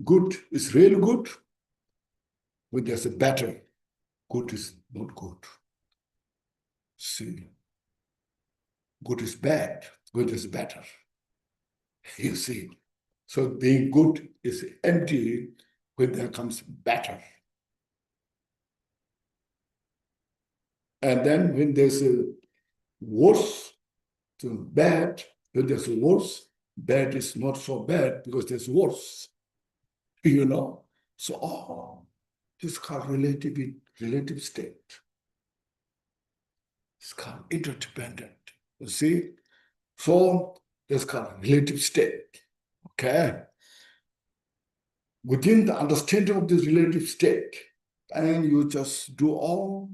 good is really good. When there's a better, good is not good. See, good is bad, good is better. You see, so being good is empty when there comes better. And then when there's a worse, so bad, when there's a worse, bad is not so bad because there's worse, So, this is called relative state. It's called interdependent. You see? So That's called relative state. Okay? Within the understanding of this relative state, and you just do all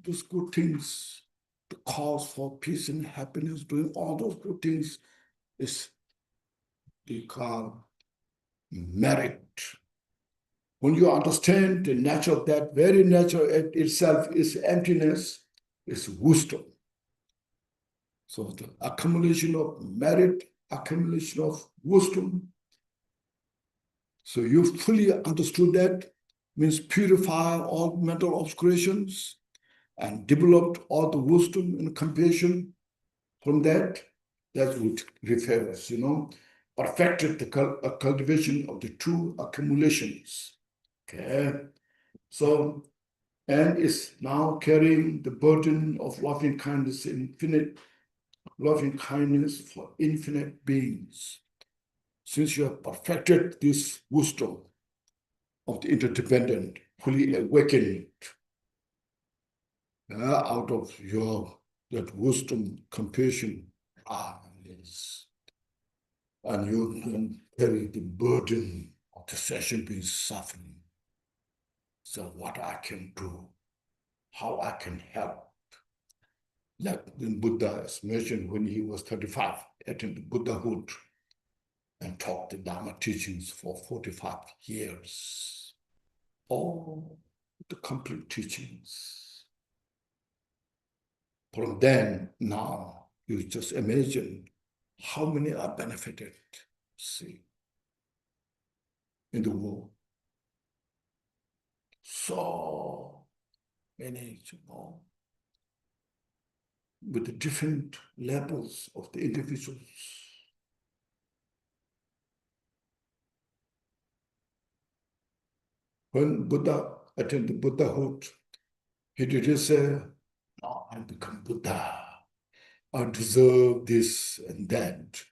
those good things, the cause for peace and happiness, doing all those good things is they call merit. When you understand the nature of that, very nature itself is emptiness, is wisdom. So the accumulation of merit, accumulation of wisdom. So you fully understood that, means purify all mental obscurations and developed all the wisdom and compassion from that. That's what refers, perfected the cultivation of the true accumulations. Okay, so, and is now carrying the burden of loving kindness, infinite loving kindness for infinite beings. Since you have perfected this wisdom of the interdependent, fully awakened out of that wisdom, compassion, and you can carry the burden of the session being suffering. So what I can do, how I can help. Like the Buddha is mentioned when he was 35, attended Buddhahood and taught the Dharma teachings for 45 years. All the complete teachings. From then, now, you just imagine how many are benefited, see, in the world. So many, with the different levels of the individuals. When Buddha attended Buddhahood, he didn't say, "No, I become Buddha. I deserve this and that.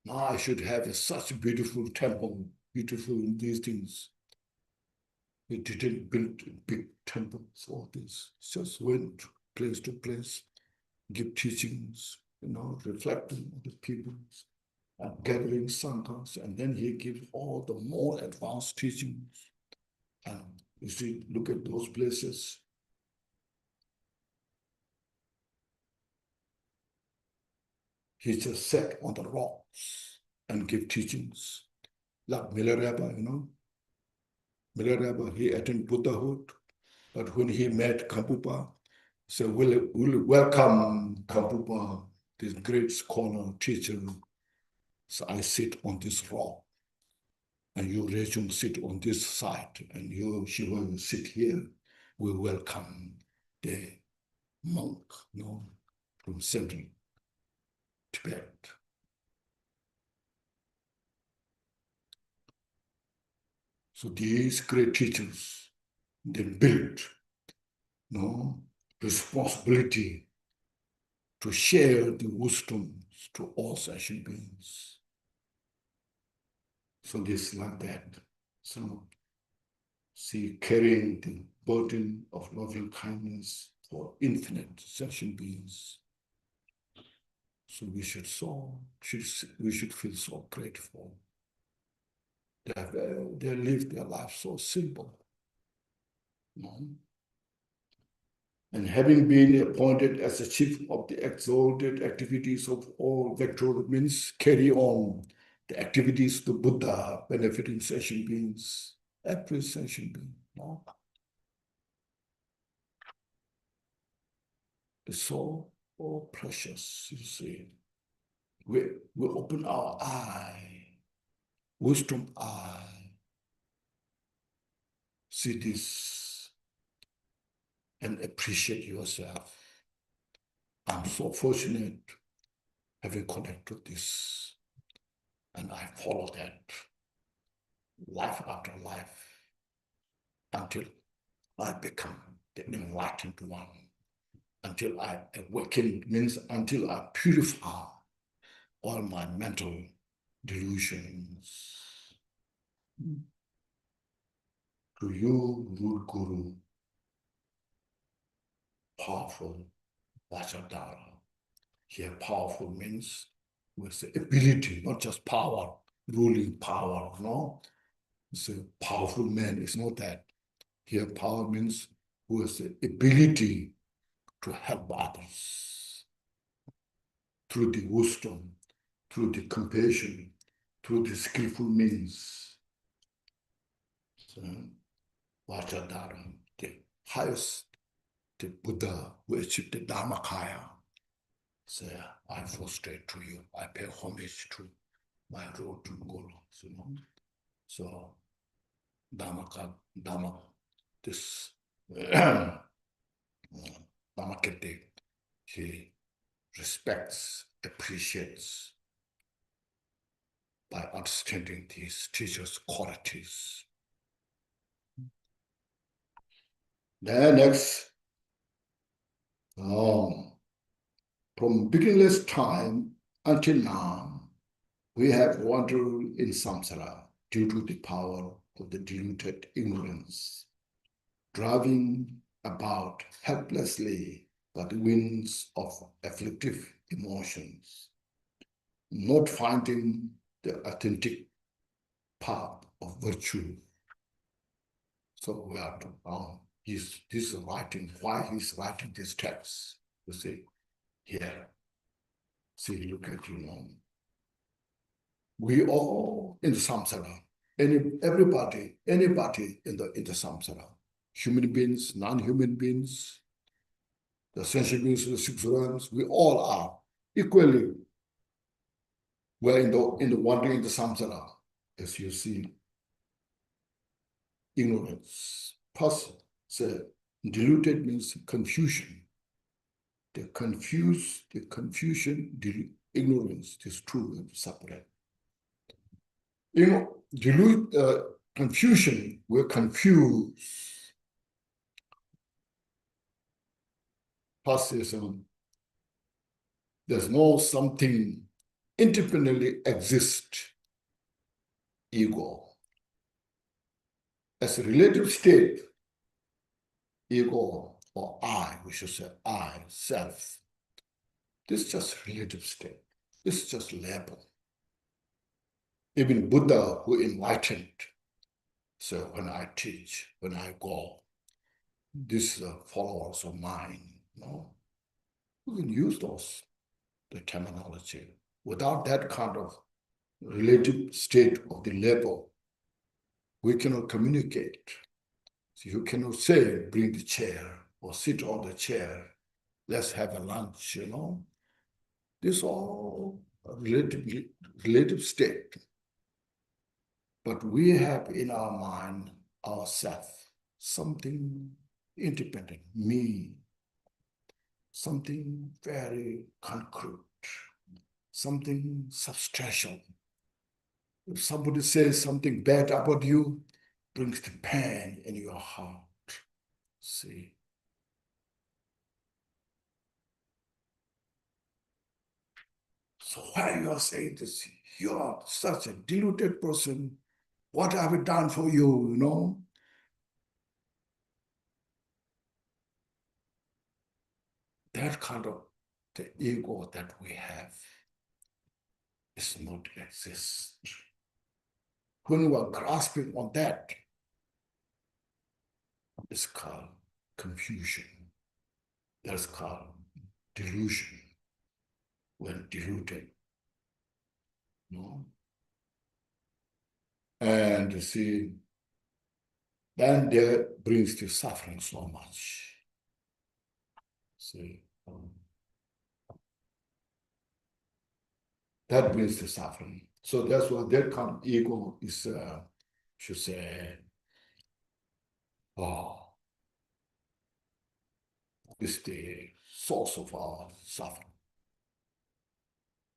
Now I should have such a beautiful temple, beautiful in these things." He didn't build big temples or this. Just went place to place, give teachings, reflecting on the people, and gathering sanghas, and then he gives all the more advanced teachings. And you see, look at those places. He just sat on the rocks and give teachings. Like Milarepa, Milarepa, he attended Buddhahood, but when he met Kampupa, so we'll welcome Kampupa, this great scholar, teacher. So I sit on this rock, and you, Rejung, sit on this side, and you, Shiva, sit here. We welcome the monk, from Central Tibet. So these great teachers, they built, responsibility to share the wisdom to all sentient beings. So this like that. So see, carrying the burden of loving kindness for infinite sentient beings. So we should feel so grateful that they live their life so simple. And having been appointed as the chief of the exalted activities of all vector means carry on the activities of the Buddha benefiting sentient beings, every sentient being. It's so precious, you see. We open our eye, wisdom eye, see this and appreciate yourself. I'm so fortunate having connected this, and I follow that life after life until I become the enlightened one, until I awaken, means until I purify all my mental delusions. To you, Root Guru, powerful Vajradhara, Here, powerful means with the ability, not just power, ruling power, no? It's a powerful man, it's not that. Here, power means who has the ability to help others through the wisdom, through the compassion, through the skillful means. So, Vajradhara, the highest, the Buddha who achieved the Dharmakaya. So I prostrate to you, I pay homage to my road to Guru, you know. So Dharma, this Dharmakirti, he respects, appreciates by understanding these teachers' qualities. Then next, from beginningless time until now, we have wandered in samsara due to the power of the deluded ignorance, driving about helplessly by the winds of afflictive emotions, not finding the authentic path of virtue. So we are this is writing, why he's writing this text, you see, here. See, look at, we all in the samsara, everybody in the samsara, human beings, non-human beings, the sensual beings, the six realms, we all are equally. We're in the wandering in the samsara, as you see, ignorance. Plus, the deluded means confusion. The confusion, the ignorance, these two are separate. Confusion, we're confused. Plus, there's no something independently exist, ego. As a relative state, ego or I, we should say I, self, this is just relative state. This is just label. Even Buddha who enlightened, so when I teach, when I go, these followers of mine, we can use the terminology. Without that kind of relative state of the label, we cannot communicate. So you cannot say, bring the chair or sit on the chair, let's have a lunch, This is all relative state. But we have in our mind, ourself, something independent, me, something very concrete, something substantial. If somebody says something bad about you, brings the pain in your heart. See? So why you are saying this? You are such a deluded person. What have I done for you, That kind of the ego that we have is not exist. When you are grasping on that, it's called confusion. That's called delusion. When deluded. And you see, then that brings to suffering so much. See, that brings to suffering. So that's why that kind of ego is, should say, is the source of our suffering.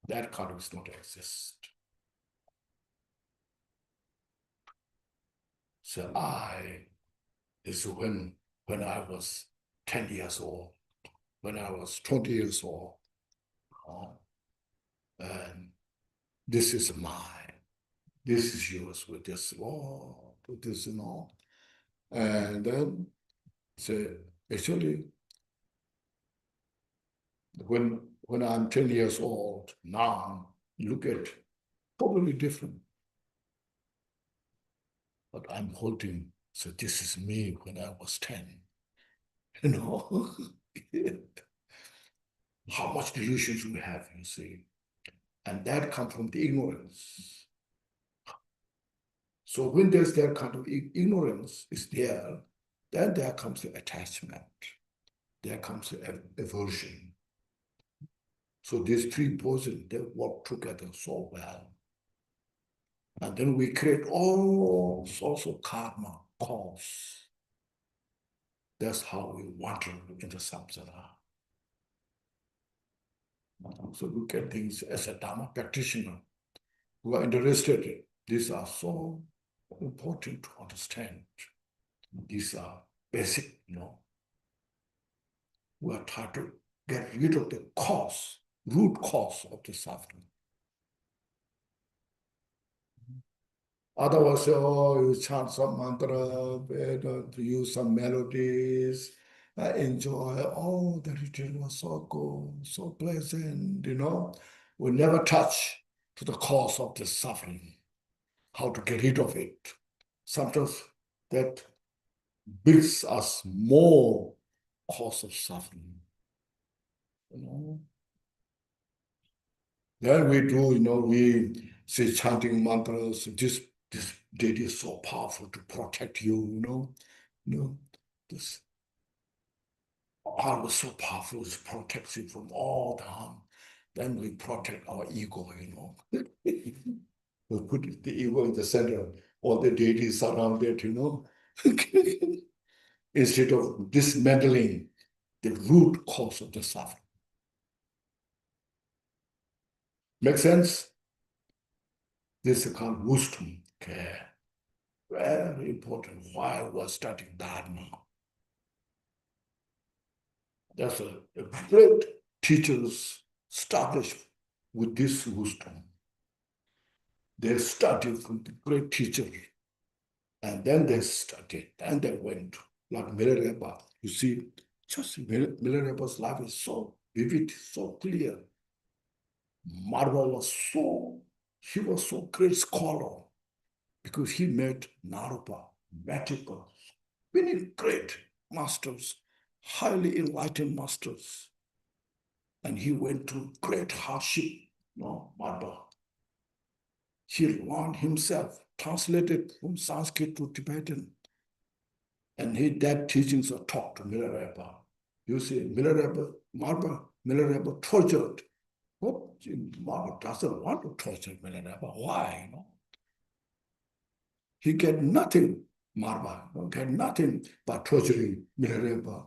That kind of does not exist. So I is when I was 10 years old, when I was 20 years old, and this is mine, this is yours with this law, with this, and then so actually when I'm 10 years old, now look at totally different. But I'm holding, so this is me when I was 10. You know, how much delusions we have, you see. And that comes from the ignorance. So when there's that kind of ignorance is there, then there comes the attachment. There comes the aversion. So these three poisons, they work together so well. And then we create all sorts of karma, cause. That's how we wander into samsara. So look at things as a Dharma practitioner who are interested. These are so important to understand. These are basic, We are trying to get rid of the cause, root cause of the suffering. Otherwise, you chant some mantra, use some melodies, enjoy. The retreat was so good, so pleasant, We never touch to the cause of the suffering, how to get rid of it. Sometimes that brings us more cause of suffering. Then we do, we say chanting mantras. This deity is so powerful to protect you, This power is so powerful, it protects you from all the harm. Then we protect our ego, We put the ego in the center, all the deities around it, Instead of dismantling the root cause of the suffering. Make sense? This is called wisdom. Okay. Very important while we're studying Dharma. That's a great teachers established with this wisdom. They studied from the great teacher, and then they studied, and they went, like Milarepa. You see, just Milarepa's life is so vivid, so clear. Marva was he was so great scholar because he met Naropa, Matipa, many great masters, highly enlightened masters. And he went through great hardship, Marva. He learned himself, translated from Sanskrit to Tibetan. And that teachings are taught to Milarepa. You see, Milarepa tortured. What? Marva doesn't want to torture Milarepa. Why? He get nothing, Marva, get nothing by torturing Milarepa.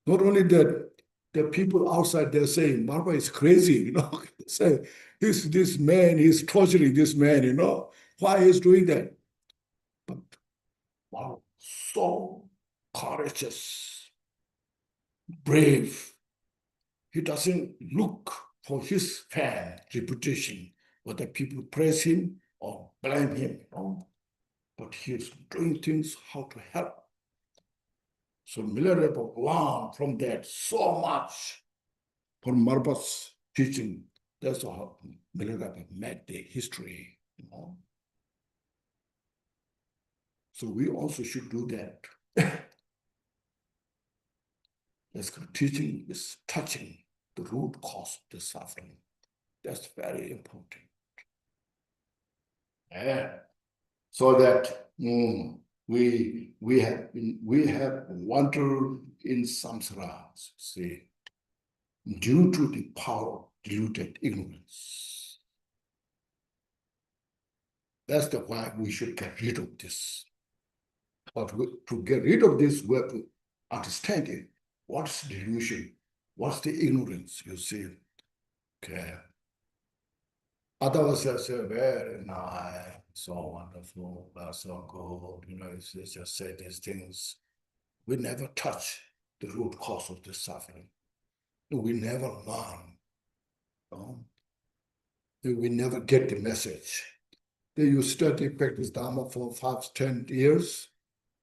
Not only that, the people outside, they're saying, Marva is crazy, Say, this man, he's torturing this man, Why he's doing that? But wow, so courageous, brave. He doesn't look for his fame, reputation, whether people praise him or blame him, But he's doing things how to help. So Milarepa learned from that so much from Marva's teaching. That's how Milarepa met the history, So we also should do that. This teaching is touching the root cause of the suffering. That's very important. Yeah. So that we have wandered in samsara, see, due to the power of diluted ignorance. That's why we should get rid of this. But to get rid of this, we have to understand it. What's delusion? What's the ignorance, you see? Okay. Otherwise, I say, very nice, so wonderful, that's so good, it's just say these things. We never touch the root cause of the suffering. We never learn. We never get the message. Then you study, practice Dharma for 5, 10 years,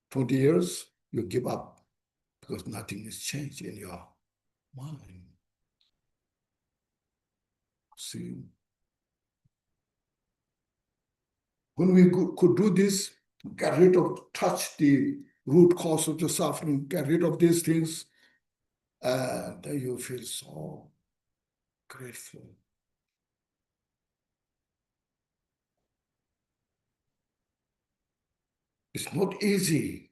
20 years, you give up because nothing is changed in your mind. See, when we could do this, get rid of, touch the root cause of the suffering, get rid of these things, and then you feel so grateful. It's not easy,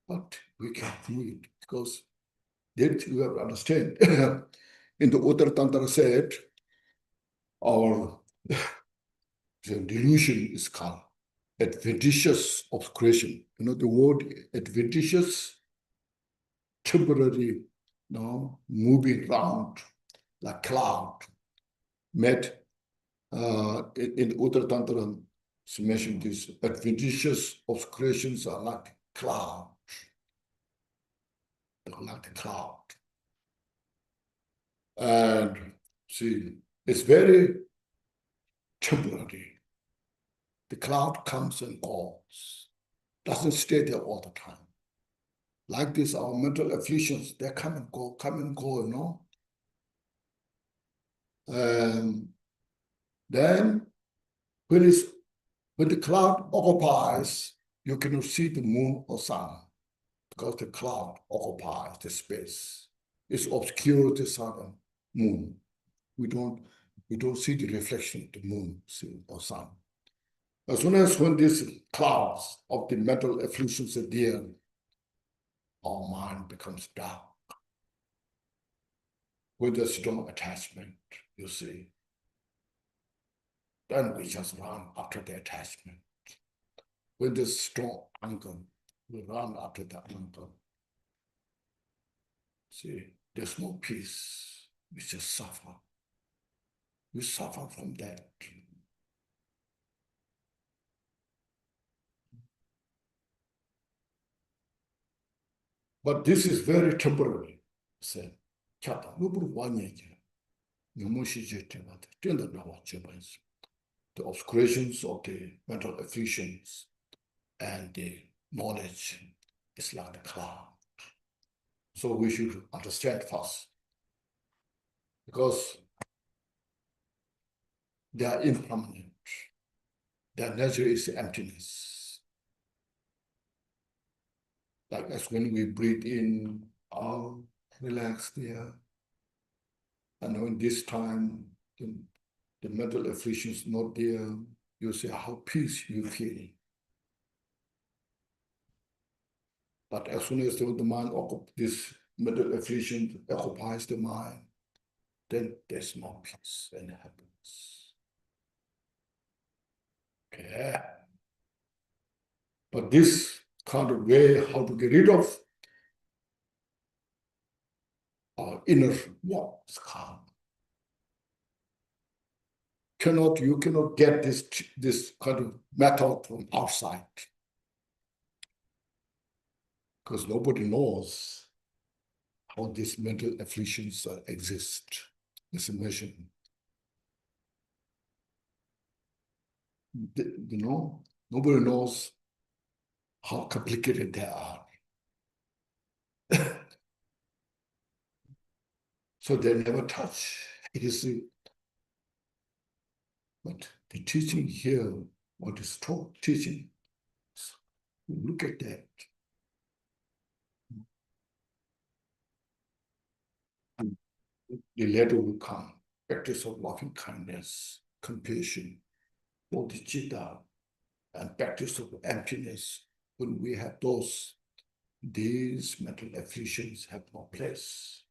but we can do it because that you have to understand. In the Uttara Tantra said, our the delusion is called adventitious obscuration. You know the word adventitious, temporary, moving around like cloud. Met in the Uttara Tantra, it's mentioned this adventitious obscurations are like cloud. They're like the cloud. And see, it's very temporary. The cloud comes and goes, doesn't stay there all the time. Like this, our mental afflictions, they come and go, you know. And then when the cloud occupies, you cannot see the moon or sun because the cloud occupies the space. It's obscured the sun and moon. We don't see the reflection of the moon or sun. As soon as when these clouds of the mental afflictions are there, our mind becomes dark. With a strong attachment, you see. Then we just run after the attachment. With this strong anger, we run after the anger. See, there's no peace. We just suffer. We suffer from that. But this is very temporary. Say, the obscurations of the mental afflictions and the knowledge is like the cloud. So we should understand first, because they are impermanent. Their nature is emptiness. Like as when we breathe in, out, relax there. And when this time the mental affliction is not there, you say how peace you feel. But as soon as the mind this mental affliction occupies the mind, then there's no peace and happiness. Okay. But this kind of way, how to get rid of our inner walk is calm. You cannot get this kind of method from outside, because nobody knows how these mental afflictions exist. It's a mission. You know, nobody knows how complicated they are. So they never touch. You see. But the teaching here, what is taught, teaching, look at that. And the later will come, practice of loving kindness, compassion, bodhicitta, and practice of emptiness. When we have these mental afflictions have no place.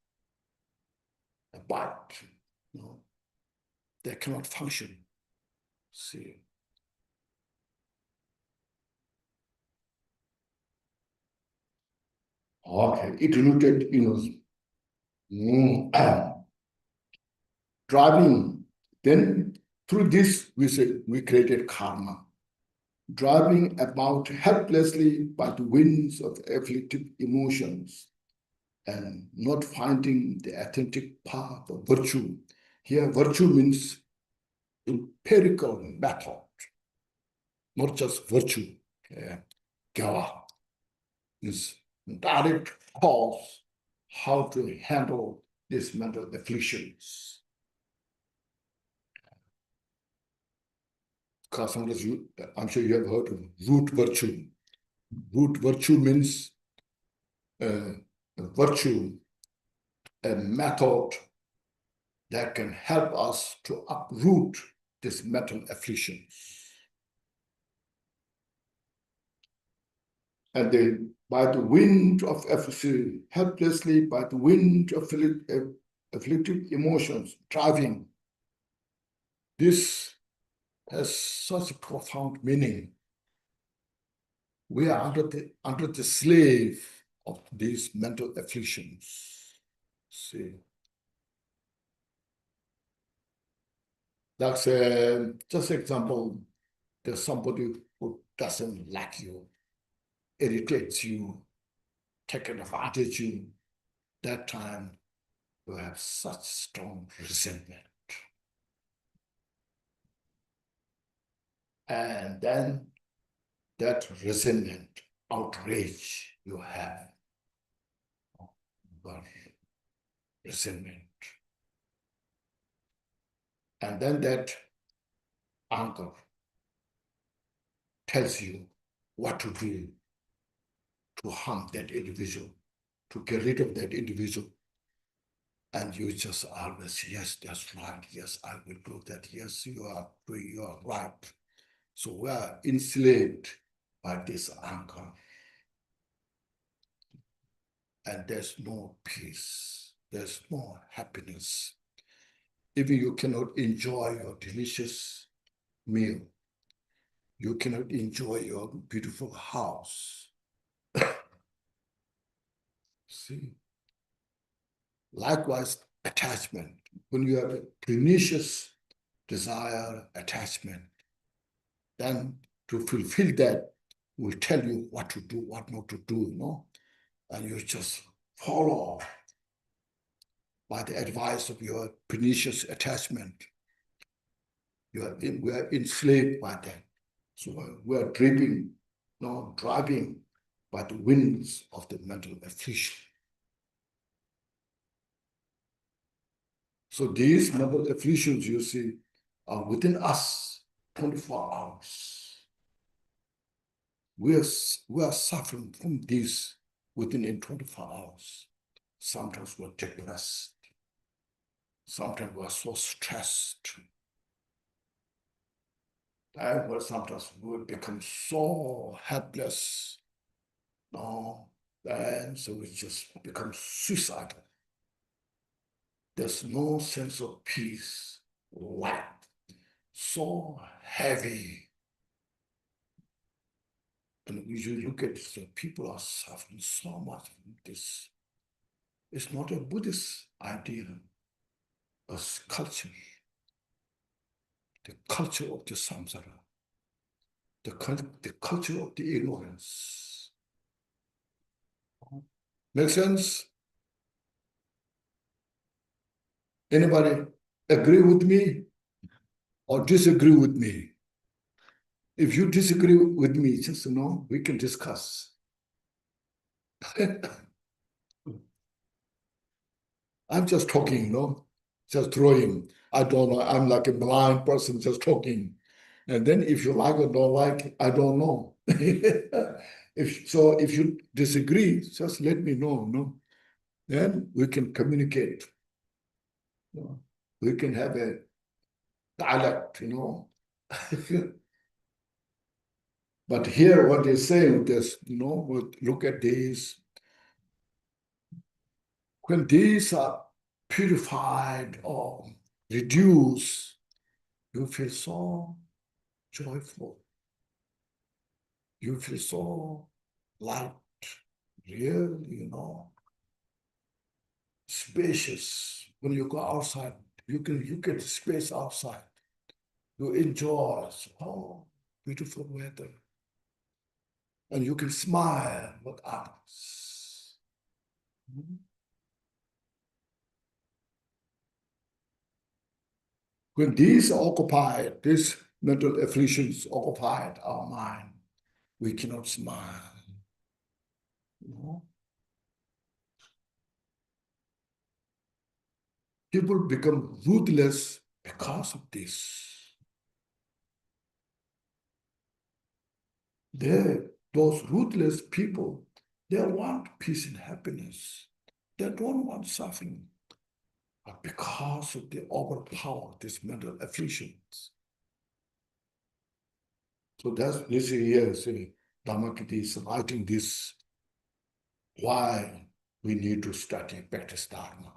But they cannot function. See. Okay, it rooted, driving. Then through this, we created karma. Driving about helplessly by the winds of afflictive emotions and not finding the authentic path of virtue. Here, virtue means empirical method, not just virtue. Gyelwang is direct cause how to handle these mental afflictions. Because sometimes I'm sure you have heard of root virtue. Root virtue means a virtue, a method that can help us to uproot these mental afflictions. And then by the wind of apathy, helplessly by the wind of afflictive emotions driving, this has such a profound meaning. We are under the slave of these mental afflictions. See, that's just an example. There's somebody who doesn't like you, irritates you, take advantage of you. That time you have such strong resentment. And then that resentment, outrage you have, but resentment. And then that anger tells you what to do to harm that individual, to get rid of that individual. And you just always, yes, that's right. Yes, I will do that. Yes, you are right. So we are enslaved by this anger. And there's no peace. There's no happiness. Even you cannot enjoy your delicious meal. You cannot enjoy your beautiful house. See? Likewise, attachment. When you have a pernicious desire, attachment, then to fulfill that will tell you what to do, what not to do, you know? And you just follow by the advice of your pernicious attachment. We are enslaved by that. So we are driving by the winds of the mental affliction. So these mental afflictions, you see, are within us 24 hours. We are suffering from this within 24 hours. Sometimes we're depressed. Sometimes we're so stressed. And sometimes we become so helpless. No, and so we just become suicidal. There's no sense of peace, light, so heavy. And you look at the people are suffering so much from this. It's not a Buddhist idea, a culture. The culture of the samsara, the culture of the ignorance. Make sense? Anybody agree with me or disagree with me? If you disagree with me, just know we can discuss. I'm just talking, no? Just throwing. I don't know. I'm like a blind person just talking. And then if you like or don't like, I don't know. If you disagree, just let me know, no? Then we can communicate. You know? We can have a dialect, you know. But here what they say with this, you know, look at these. When these are purified or reduced, you feel so joyful. You feel so light, real, you know, spacious. When you go outside, you get space outside. You enjoy, oh, beautiful weather. And you can smile with others. When these mental afflictions occupied our mind, we cannot smile. You know? people become ruthless because of this. Those ruthless people, they want peace and happiness. They don't want suffering. But because of the overpower, these mental afflictions. So this here, say, Dharmakirti is writing this, why we need to study, practice Dharma.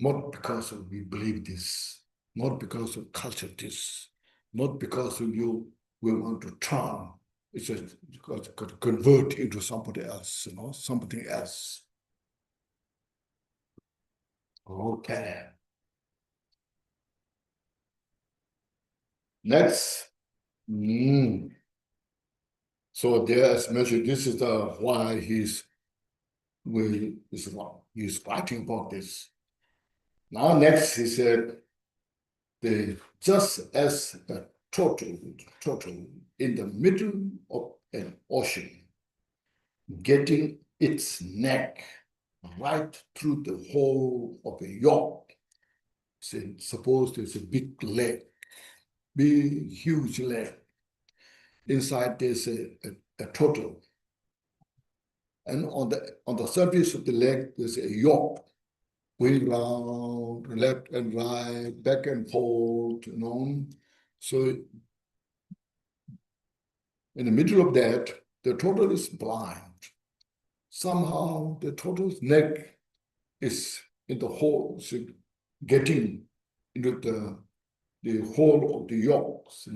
Not because of we believe this, not because of culture this, not because of we want to turn, it's just got to convert into somebody else, something else. Okay. Next. So there, as mentioned, this is why he's writing about this. Now next he said, just as a turtle in the middle of an ocean, getting its neck right through the hole of a yolk. Suppose there's a big leg, big, huge leg. Inside there's a turtle. And on the surface of the leg, there's a yolk, going round, left and right, back and forth, So in the middle of that, the turtle is blind. Somehow the turtle's neck is in the hole, so getting into the hole of the yolks,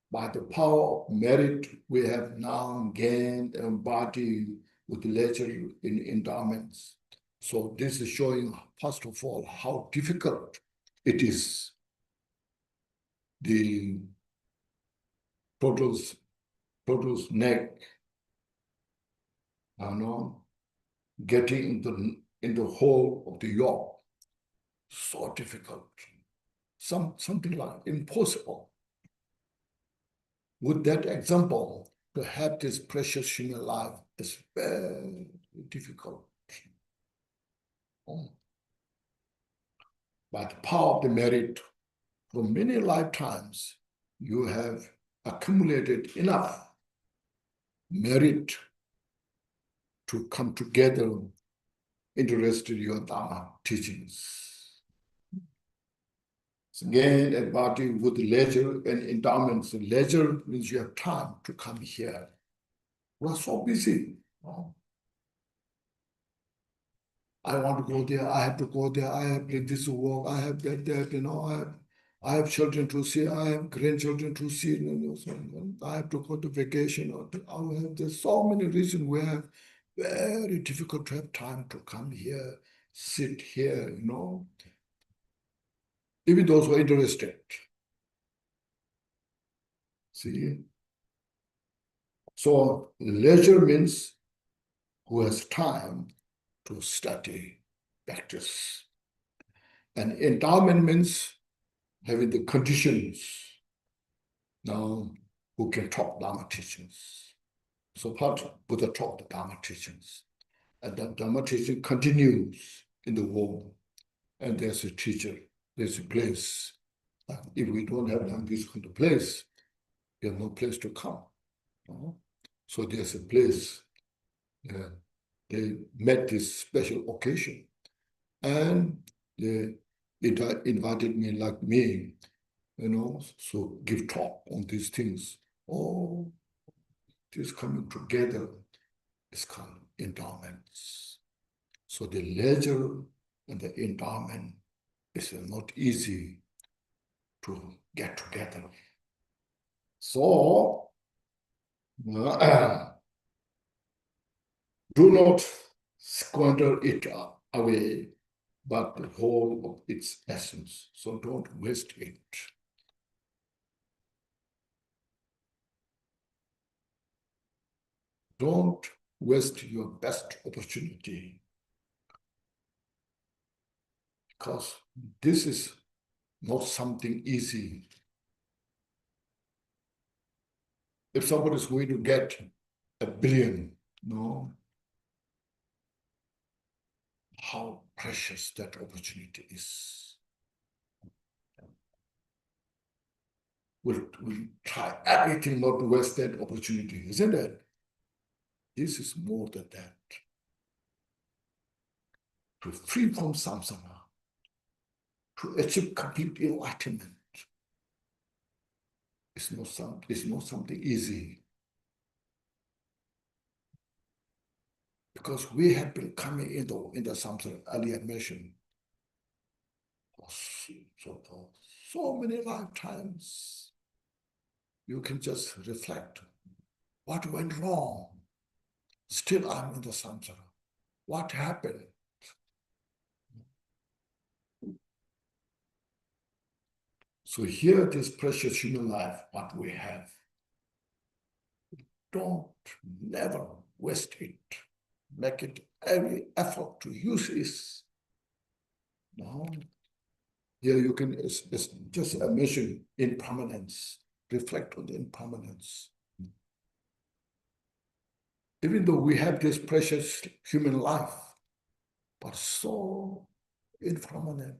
By the power of merit, we have now gained a body with leisure in endowments. So this is showing, first of all, how difficult it is. The turtle's neck, getting in the hole of the yolk, so difficult. Something like impossible. With that example, to have this precious human life is very difficult. By the power of the merit, for many lifetimes, you have accumulated enough merit to come together interested in your Dharma teachings. Again, a body with leisure and endowments. Leisure means you have time to come here. We are so busy. I want to go there, I have to go there, I have this work, I have that, I have children to see, I have grandchildren to see, I have to go to vacation, there's so many reasons we have very difficult to have time to come here, sit here, Even those who are interested. See? So leisure means who has time to study, practice. And endowment means having the conditions now who can talk Dharma teachings. So part Buddha taught the Dharma teachings. And the Dharma teaching continues in the world. And there's a teacher, there's a place. If we don't have this kind of place, there's no place to come. So there's a place. They met this special occasion. And they invited me like me, so give talk on these things. Oh, this coming together is called endowments. So the leisure and the endowment is not easy to get together. So do not squander it away, but the whole of its essence. So don't waste it. Don't waste your best opportunity, because this is not something easy. If somebody is going to get 1 billion, how precious that opportunity is. We'll try everything not to waste that opportunity, isn't it? This is more than that. To free from samsara, to achieve complete enlightenment. It's not something easy. Because we have been coming in the samsara earlier mentioned for so many lifetimes. You can just reflect. What went wrong? Still I'm in the samsara. What happened? So here, this precious human life, what we have, never waste it. Make it every effort to use this. No. Here you can, it's just a mission, impermanence. Reflect on the impermanence. Even though we have this precious human life, but so impermanent.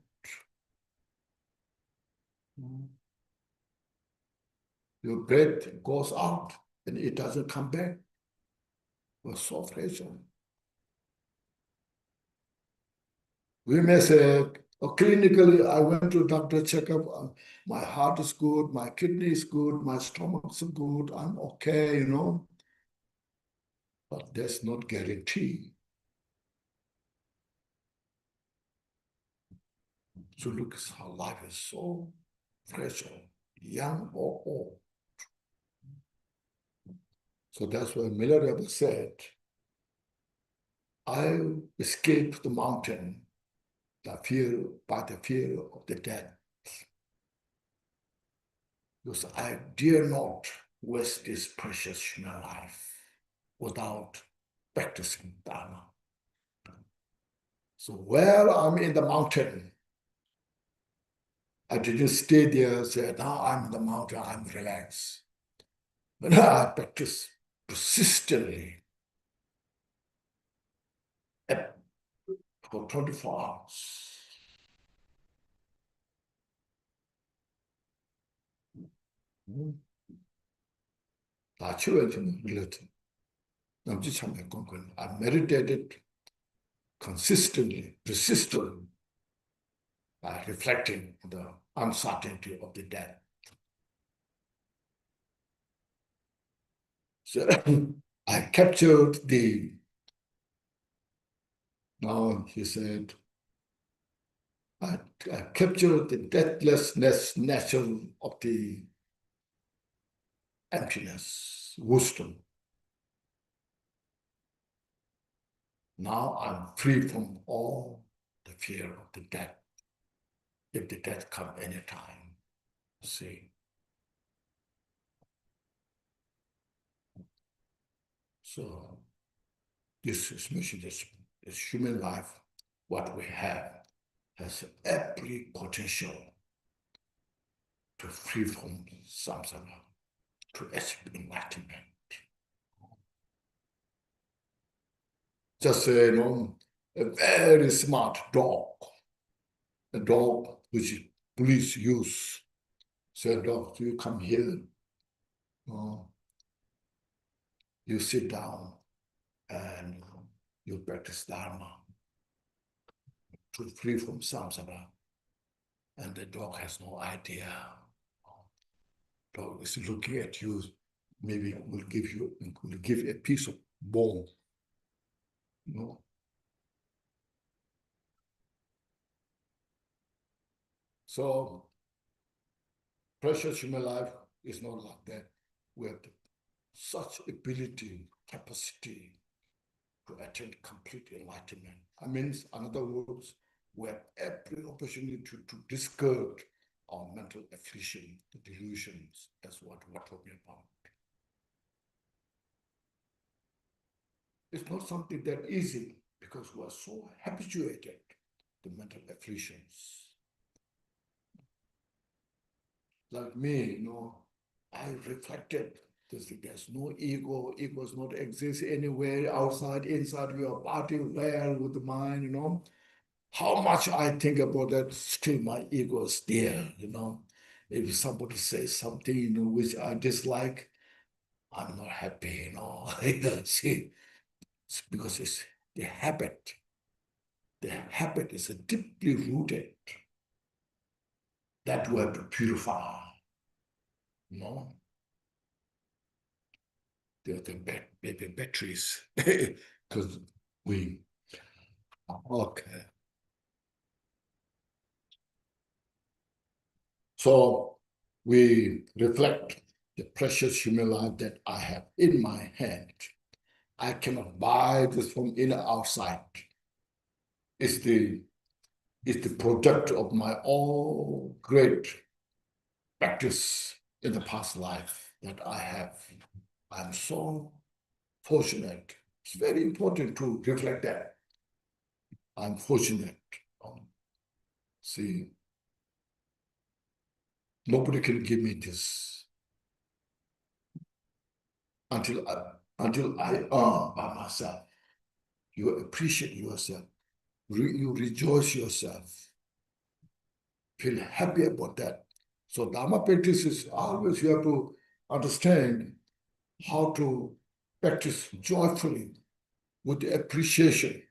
Your breath goes out and it doesn't come back. We're so fragile. We may say, oh, clinically, I went to doctor checkup. My heart is good, my kidney is good, my stomach is good. I'm okay, But that's not guarantee. So look at how life is so fragile, young or old. So that's why Milarepa said, I escaped the mountain by the fear of the death. Because I dare not waste this precious human life without practicing Dharma. So while I'm in the mountain, I didn't stay there and say, now I'm in the mountain, I'm relaxed. But I practice persistently for 24 hours. I meditated consistently, persistently, by reflecting on the uncertainty of the death. So I captured now he said, I captured the deathlessness nature of the emptiness, wisdom. Now I'm free from all the fear of the death, if the death come anytime. See. So this is mission, this human life, what we have, has every potential to free from samsara, to achieve enlightenment. Just say, a very smart dog, a dog which police use. Say, dog, you come here, you sit down and you practice Dharma to free from samsara. And the dog has no idea. Dog is looking at you, maybe will give a piece of bone. So precious human life is not like that. We have such ability, capacity to attain complete enlightenment. I mean, in other words, we have every opportunity to discard our mental affliction, the delusions, as what we're talking about. It's not something that easy because we are so habituated to mental afflictions. Like me, I reflected there's no ego does not exist anywhere outside, inside. We are partying well with the mind, How much I think about that, still my ego is there, you know. If somebody says something, you know, which I dislike, I'm not happy, you know. See, it's because it's the habit. The habit is deeply rooted that we have to purify, you know. The batteries, because we, okay. So we reflect the precious human life that I have in my hand. I cannot buy this from inner outside. It's the product of my own great practice in the past life that I have. I'm so fortunate. It's very important to reflect that. I'm fortunate. See, nobody can give me this until I earn by myself. You appreciate yourself. You rejoice yourself. Feel happy about that. So Dharma practice is always you have to understand how to practice joyfully with appreciation.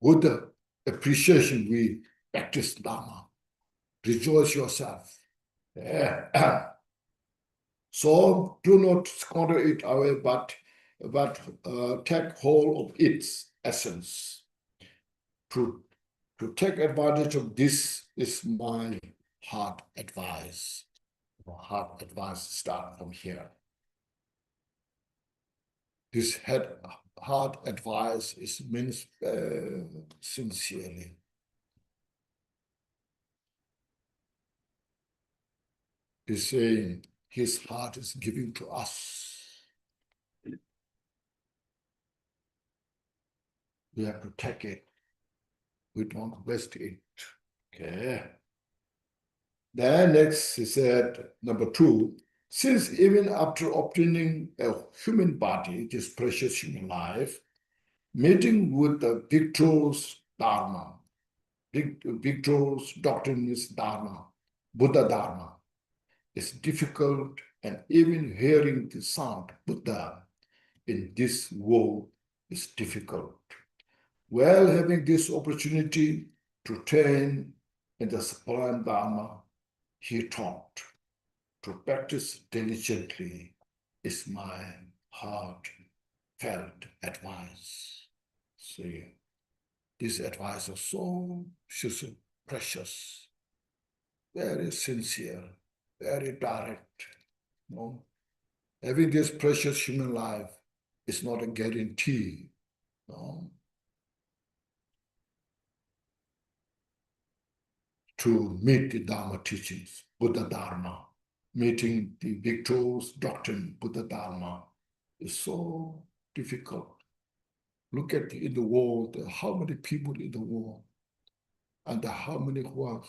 With the appreciation, we practice Dharma. Rejoice yourself. Yeah. So do not squander it away, but take hold of its essence. To take advantage of this is my heart advice. Heart advice start from here. This heart advice is means sincerely. He's saying his heart is giving to us. We have to take it. We don't waste it. Okay. Then next he said, number 2, since even after obtaining a human body, this precious human life, meeting with the victor's Dharma, victor's doctrine is Dharma, Buddha Dharma, is difficult, and even hearing the sound Buddha in this world is difficult. While having this opportunity to train in the sublime Dharma, he taught to practice diligently is my heartfelt advice. See, this advice is so precious, very sincere, very direct. You know? Having this precious human life is not a guarantee. You know? To meet the Dharma teachings, Buddha Dharma, meeting the victor's doctrine, Buddha Dharma, is so difficult. Look at in the world, how many people in the world, and how many who are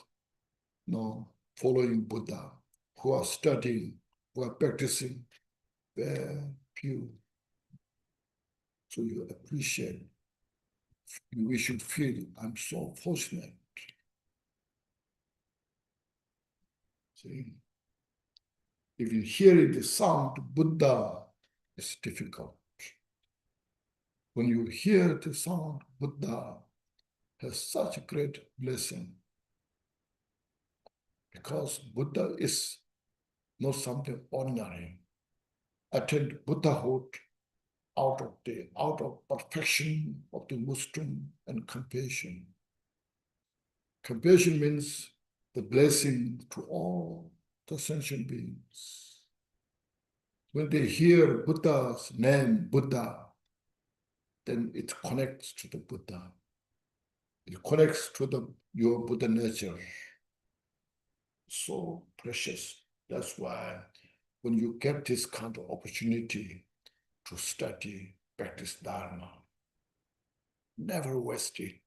following Buddha, who are studying, who are practicing, very few. So you appreciate. We should feel, I'm so fortunate. See? Even hearing the sound Buddha is difficult. When you hear the sound Buddha has such a great blessing, because Buddha is not something ordinary. Attend Buddhahood out of perfection of the wisdom and compassion. Compassion means the blessing to all the sentient beings. When they hear Buddha's name, Buddha, then it connects to the Buddha. It connects to your Buddha nature. So precious. That's why when you get this kind of opportunity to study, practice Dharma, never waste it.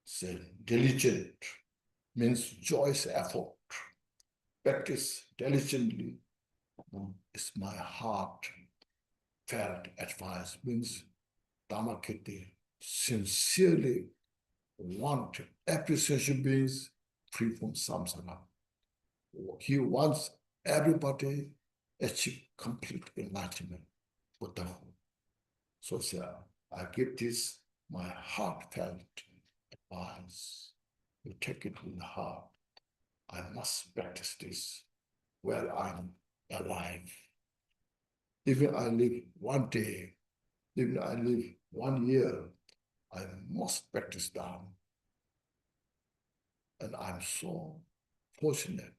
Say diligent means joyous effort. Practice diligently is my heart heartfelt advice means Dharmakirti sincerely want every sentient beings free from samsara. He wants everybody achieve complete enlightenment, Buddhahood. So, sir, I give this my heartfelt advice. You take it in the heart. I must practice this while I'm alive. Even I live one day, even I live 1 year, I must practice Dharma. And I'm so fortunate.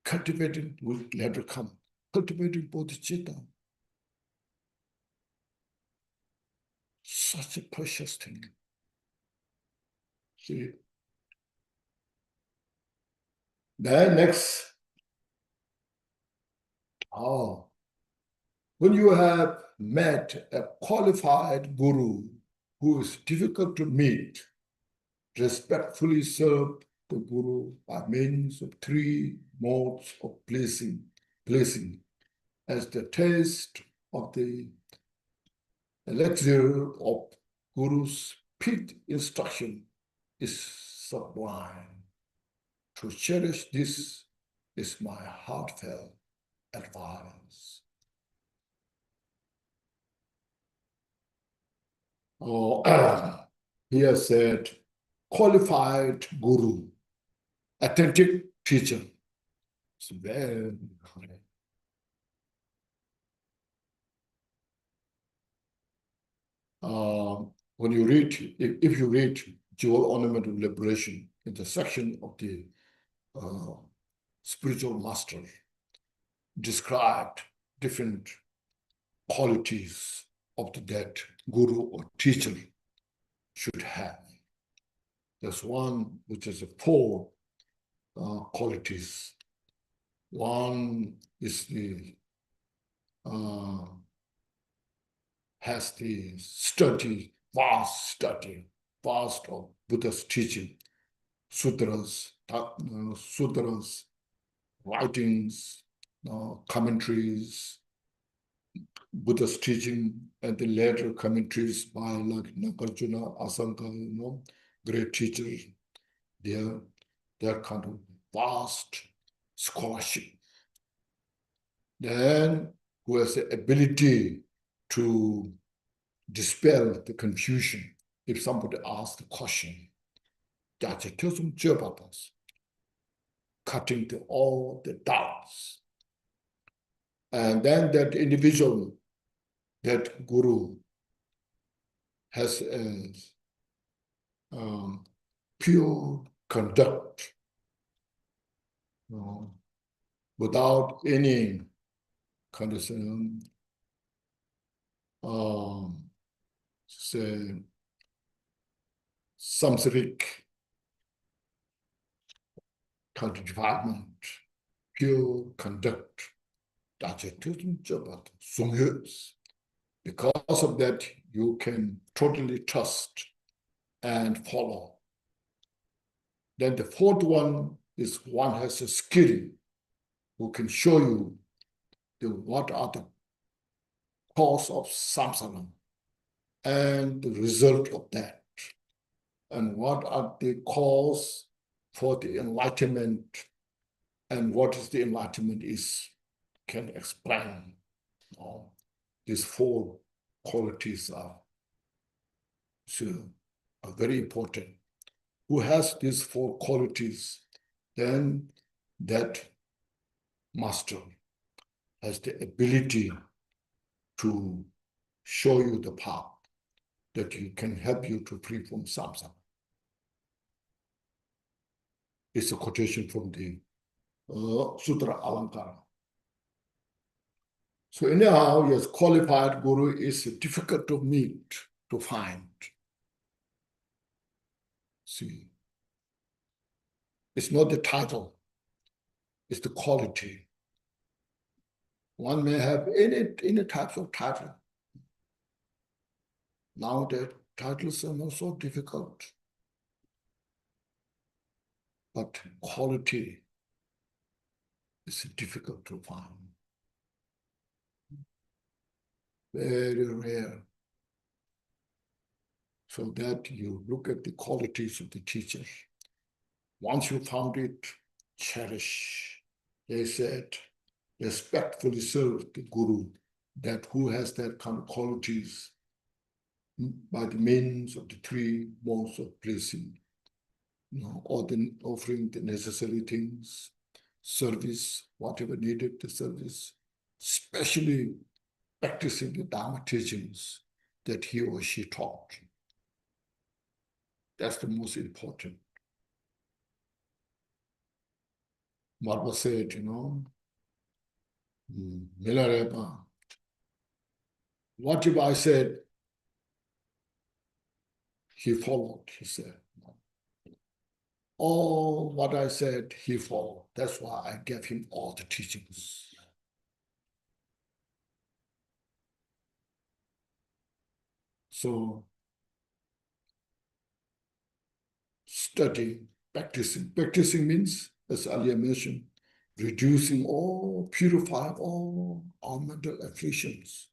Cultivating will never come. Cultivating bodhicitta, such a precious thing. See, then next, when you have met a qualified guru who is difficult to meet, respectfully serve the guru by means of 3 modes of blessing as the taste of the elixir of guru's picked instruction is sublime. To cherish this is my heartfelt advice. Here said, qualified guru, authentic teacher. It's very correct. When you read, if you read Jewel Ornament of Liberation in the section of the spiritual master, described different qualities of that guru or teacher should have. There's one which is 4 qualities. One is the has the vast of Buddha's teaching, sutras, writings, commentaries, Buddha's teaching, and the later commentaries by like Nagarjuna, Asanka, great teachers. They're kind of vast scholarship. Then who has the ability to dispel the confusion if somebody asks the question. Cutting all the doubts. And then that individual, that guru, has a pure conduct, without any kind of say samsaric kind of development, pure conduct. Because of that, you can totally trust and follow. Then the 4th one is one has a skill who can show you what are the cause of samsara and the result of that, and what are the cause for the enlightenment, and what is the enlightenment is, can explain. These 4 qualities are very important. Who has these 4 qualities, then that master has the ability to show you the path that you can help you to free from samsara. It's a quotation from the Sutra Alankara. So anyhow, yes, qualified guru is difficult to meet, to find. See, it's not the title, it's the quality. One may have any types of title. Now the titles are not so difficult, but quality It's difficult to find. Very rare. So that you look at the qualities of the teacher. Once you found it, cherish. They said, respectfully serve the Guru, that who has that kind of qualities by the means of the three modes of blessing, offering the necessary things, service, whatever needed, the service, especially practicing the Dharma teachings that he or she taught. That's the most important. Marva said, Milarepa, what if I said, he followed, he said. All what I said, he followed. That's why I gave him all the teachings. So, studying, practicing. Practicing means, as earlier mentioned, reducing all, purifying all our mental afflictions.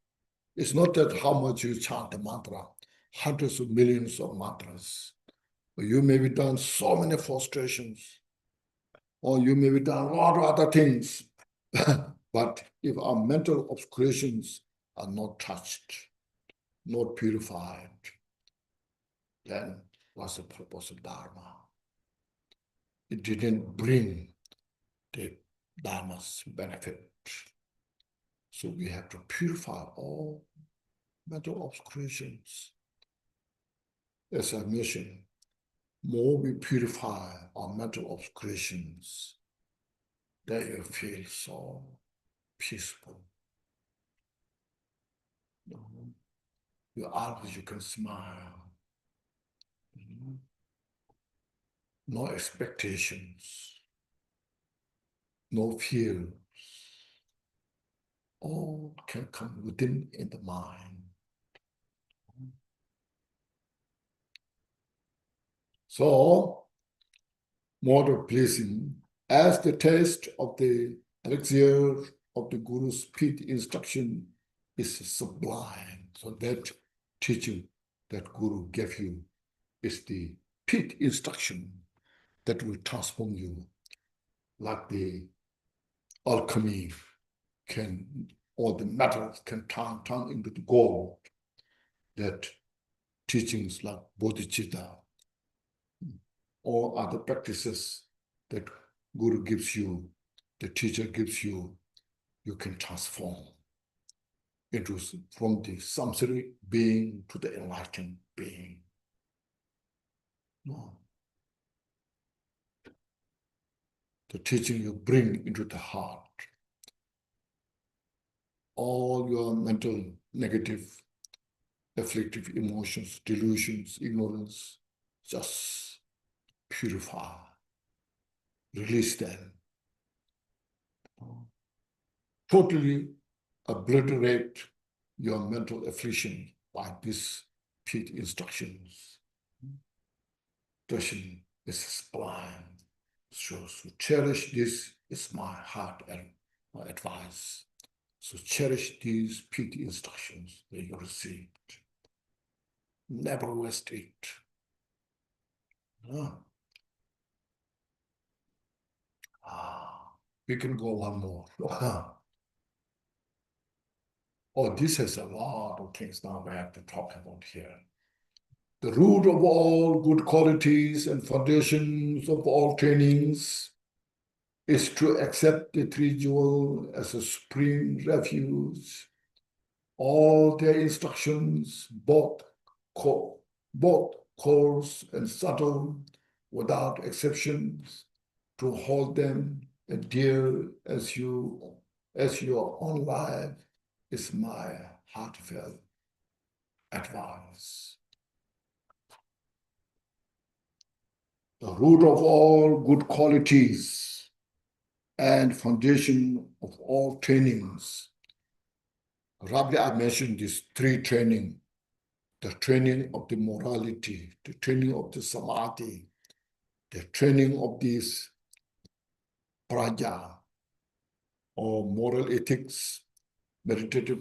It's not that how much you chant the mantra, hundreds of millions of mantras. You may be done so many frustrations, or you may be done a lot of other things. But if our mental obscurations are not touched, not purified, then what's the purpose of Dharma? It didn't bring the Dharma's benefit. So we have to purify all mental obscurations. As I mentioned, more we purify our mental obscurations, then you feel so peaceful. Your eyes, you can smile. No expectations, no fears. All can come within in the mind. So, mode of pleasing, as the taste of the elixir of the Guru's pit instruction is sublime. So that teaching that Guru gave you is the pit instruction that will transform you, like the alchemy can, or the metals can turn into the gold. That teachings like bodhicitta or other practices that Guru gives you, the teacher gives you, you can transform into from the samsaric being to the enlightened being. No. The teaching you bring into the heart. All your mental negative, afflictive emotions, delusions, ignorance, just purify, release them. Totally obliterate your mental affliction by these pit instructions. Darshan is sublime. So cherish this is my heart and my advice. So cherish these pit instructions that you received. Never waste it. We can go one more. Oh, this has a lot of things now we have to talk about here. The root of all good qualities and foundations of all trainings is to accept the three jewels as a supreme refuge. All their instructions, both coarse and subtle, without exceptions, to hold them dear as your own life, is my heartfelt advice. The root of all good qualities and foundation of all trainings. Roughly, I mentioned these three training: the training of the morality, the training of the samadhi, the training of this praja, or moral ethics, meditative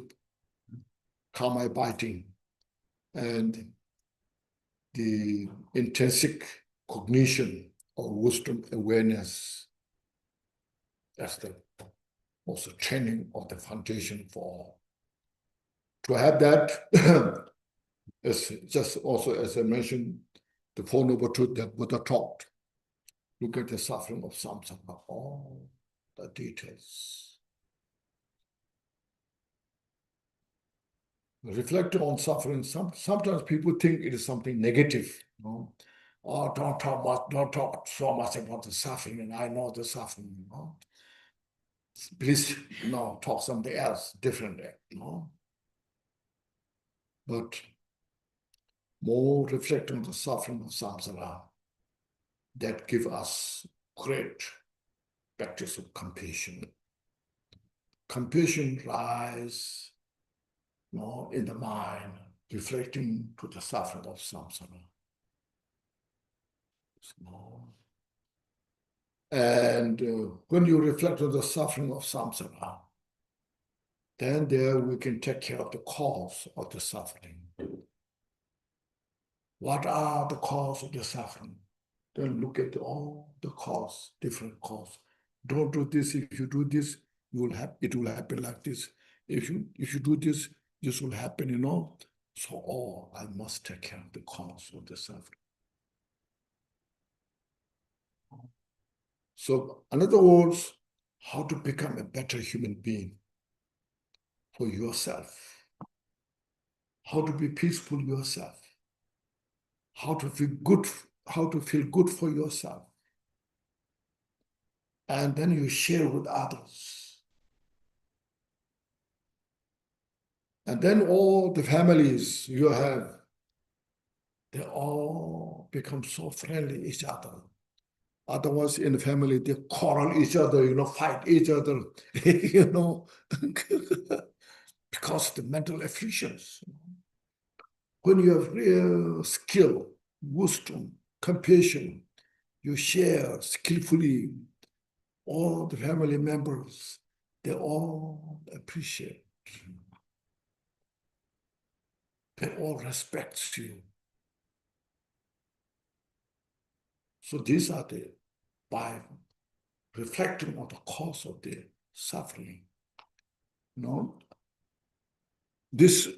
karma biting, and the intrinsic cognition or wisdom awareness. That's the also training of the foundation for. To have that, is just also, as I mentioned, the Four Noble Truths that Buddha taught. Look at the suffering of samsara, all the details. Reflecting on suffering, sometimes people think it is something negative. You know? Oh, don't talk so much about the suffering, and I know the suffering. You know? Please, talk something else, different. You know? But more reflecting on the suffering of samsara, that give us great practice of compassion. Compassion lies in the mind, reflecting to the suffering of samsara. And when you reflect on the suffering of samsara, then there we can take care of the cause of the suffering. What are the cause of the suffering? Then look at all the cause, different cause. Don't do this. If you do this, it will happen like this. If you do this, this will happen, So, I must take care of the cause of the suffering. So, in other words, how to become a better human being for yourself, how to be peaceful yourself, how to feel good for yourself. And then you share with others. And then all the families you have, they all become so friendly each other. Otherwise, in the family, they quarrel each other, fight each other, because the mental afflictions. When you have real skill, wisdom, compassion, you share skillfully, all the family members, they all appreciate. They all respect you. So these are by reflecting on the cause of the suffering. This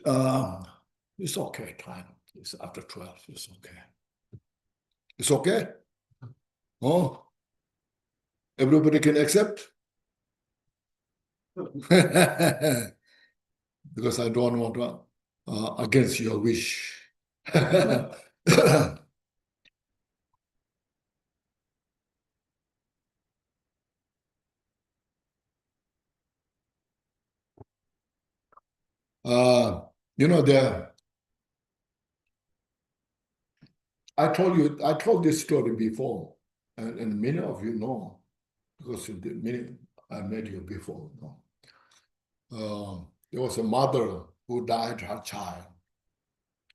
it's okay, time. It's after 12, it's okay. It's okay? Oh, everybody can accept? Because I don't want to against your wish. I told this story before, and many of you know, because I met you before. There was a mother who died her child.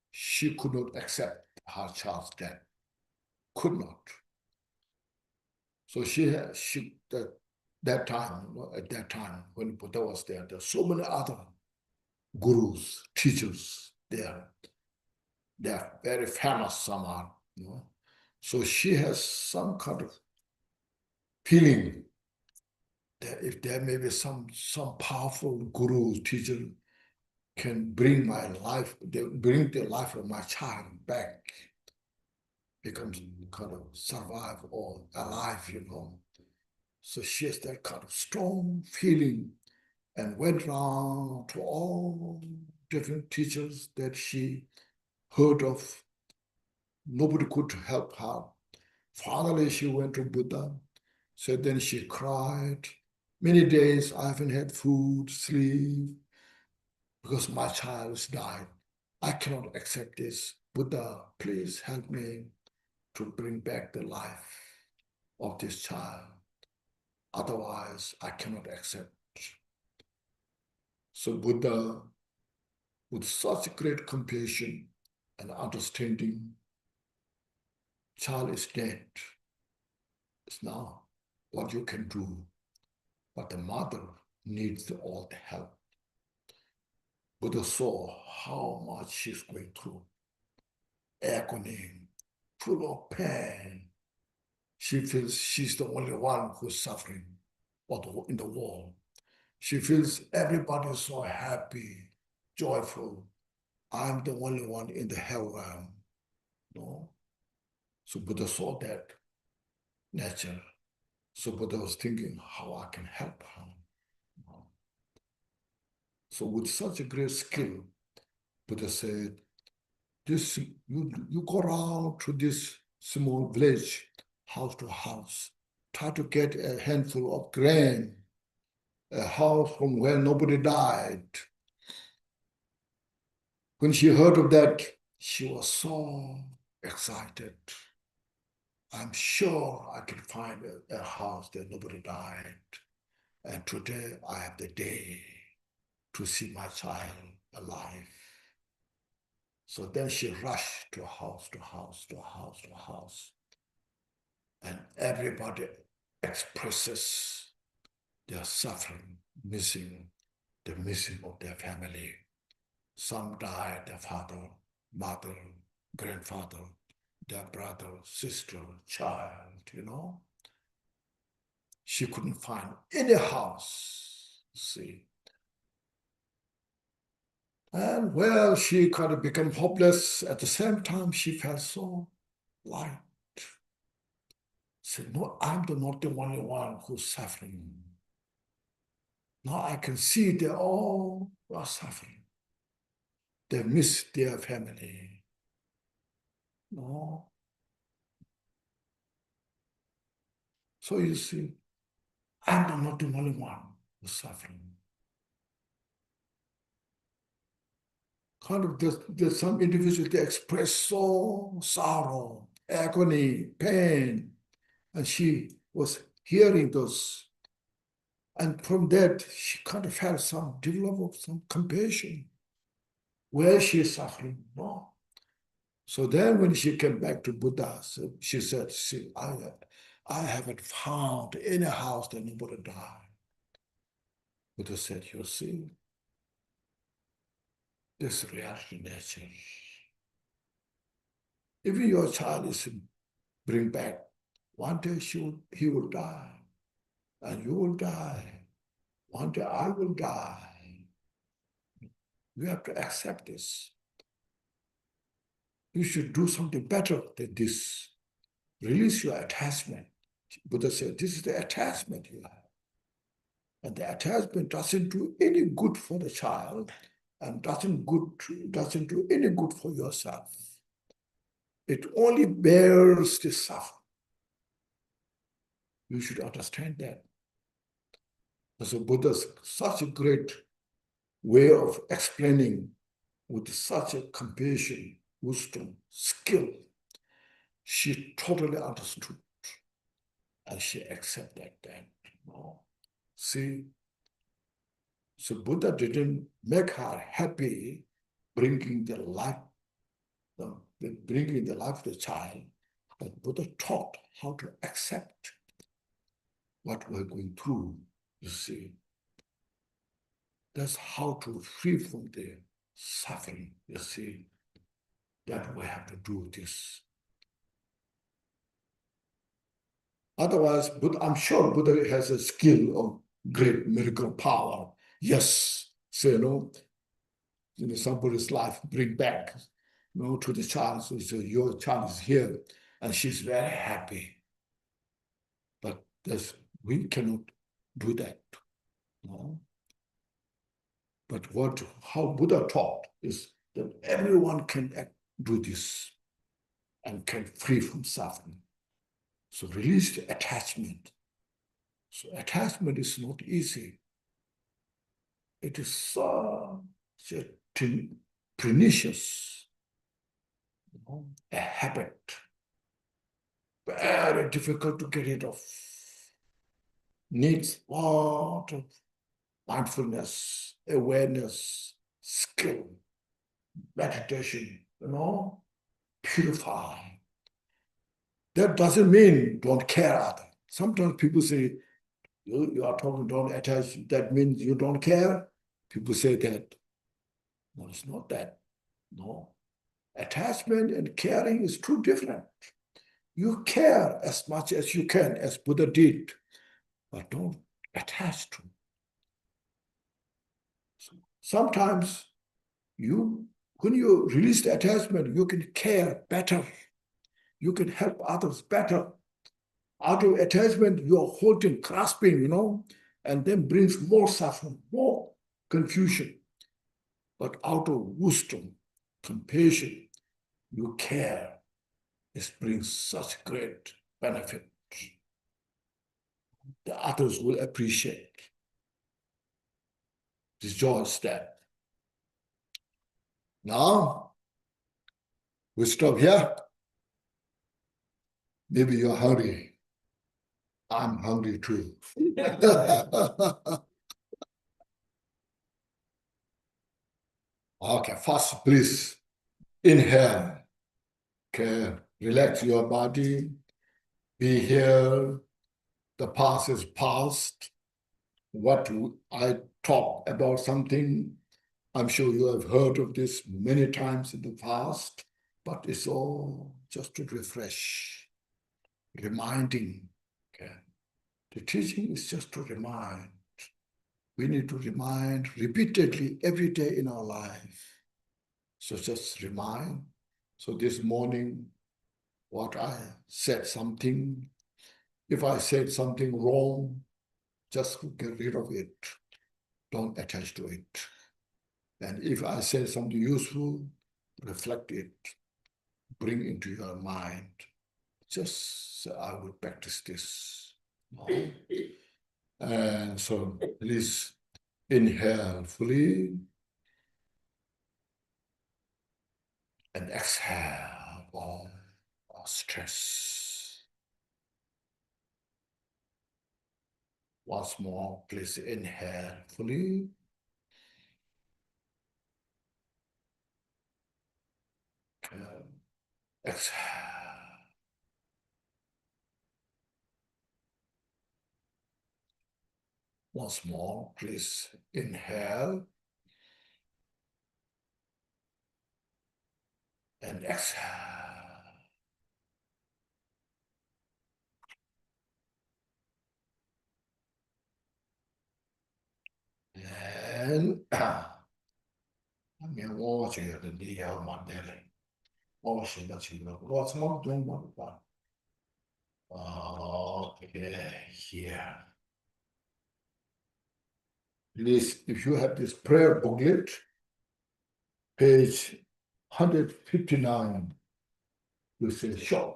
She could not accept her child's death. Could not. So that time, at that time when Buddha was there were so many other gurus, teachers there. They are very famous, some are. So she has some kind of feeling that if there may be some powerful guru, teacher can bring bring the life of my child back, becomes kind of survive or alive, So she has that kind of strong feeling and went around to all different teachers that she heard of. Nobody could help her. Finally, she went to Buddha. So then she cried. Many days I haven't had food, sleep, because my child has died. I cannot accept this. Buddha, please help me to bring back the life of this child. Otherwise, I cannot accept. So Buddha, with such great compassion and understanding, child is dead. It's now what you can do. But the mother needs all the help. Buddha saw how much she's going through, agony, full of pain. She feels she's the only one who's suffering in the world. She feels everybody is so happy, joyful. I'm the only one in the hell realm. No? So Buddha saw that nature. So Buddha was thinking how I can help her. So with such a great skill, Buddha said, this you go around to this small village, house to house, try to get a handful of grain, a house from where nobody died. When she heard of that, she was so excited. I'm sure I can find a house that nobody died. And today I have the day to see my child alive. So then she rushed to house to house to house to house. And everybody expresses their suffering, the missing of their family. Some died, their father, mother, grandfather, their brother, sister, child, She couldn't find any house, see. And well, she kind of became hopeless. At the same time, she felt so light. Said, no, I'm not the only one who's suffering. Now I can see they all are suffering. They miss their family. No. So you see, I'm not the only one who's suffering. Kind of there's some individuals, they express so sorrow, agony, pain. And she was hearing those. And from that, she kind of had developed some compassion. Where she is suffering, no. So then when she came back to Buddha, she said, see, I haven't found any house that nobody died. Buddha said, you see, this reality nature. Even your child is bring back, one day he will die, and you will die. One day I will die. You have to accept this. You should do something better than this. Release your attachment. Buddha said, this is the attachment you have. And the attachment doesn't do any good for the child and doesn't do any good for yourself. It only bears the suffering. You should understand that. So Buddha's such a great way of explaining with such a compassion, wisdom, skill. She totally understood and she accepted that. See, so Buddha didn't make her happy bringing the life to the child, but Buddha taught how to accept what we're going through, you see. That's how to free from the suffering, you see, that we have to do this. Otherwise, I'm sure Buddha has a skill of great miracle power. Yes, so somebody's life bring back, to the child. So your child is here, and she's very happy. But we cannot do that. No? But how Buddha taught is that everyone can do this and can free from suffering. So release the attachment. So attachment is not easy. It is such a pernicious, a habit, very difficult to get rid of. Needs a lot of mindfulness, awareness, skill, meditation, purify. That doesn't mean don't care others. Sometimes people say, You are talking don't attach, that means you don't care. People say that. No, it's not that. No. Attachment and caring is two different. You care as much as you can, as Buddha did, but don't attach to. Sometimes when you release the attachment, you can care better. You can help others better. Out of attachment, you are holding, grasping, and then brings more suffering, more confusion. But out of wisdom, compassion, you care. It brings such great benefit. The others will appreciate. This joy is that. Now, we stop here. Maybe you're hungry. I'm hungry too. Okay, first, please inhale. Okay, relax your body. Be here. The past is past. What I talk about something, I'm sure you have heard of this many times in the past, but it's all just to refresh, reminding. Okay. The teaching is just to remind. We need to remind repeatedly every day in our life. So just remind. So this morning, what I said something, if I said something wrong, just get rid of it. Don't attach to it. And if I said something useful, reflect it. Bring into your mind. Just I will practice this. And so please inhale fully and exhale all stress. Once more, please inhale fully. Exhale. Once more, please inhale and exhale. And I'm going to watch it the day of my daily. Watch it, that's it. What's more doing one? Okay, here. Please, if you have this prayer booklet, page 159, you say short.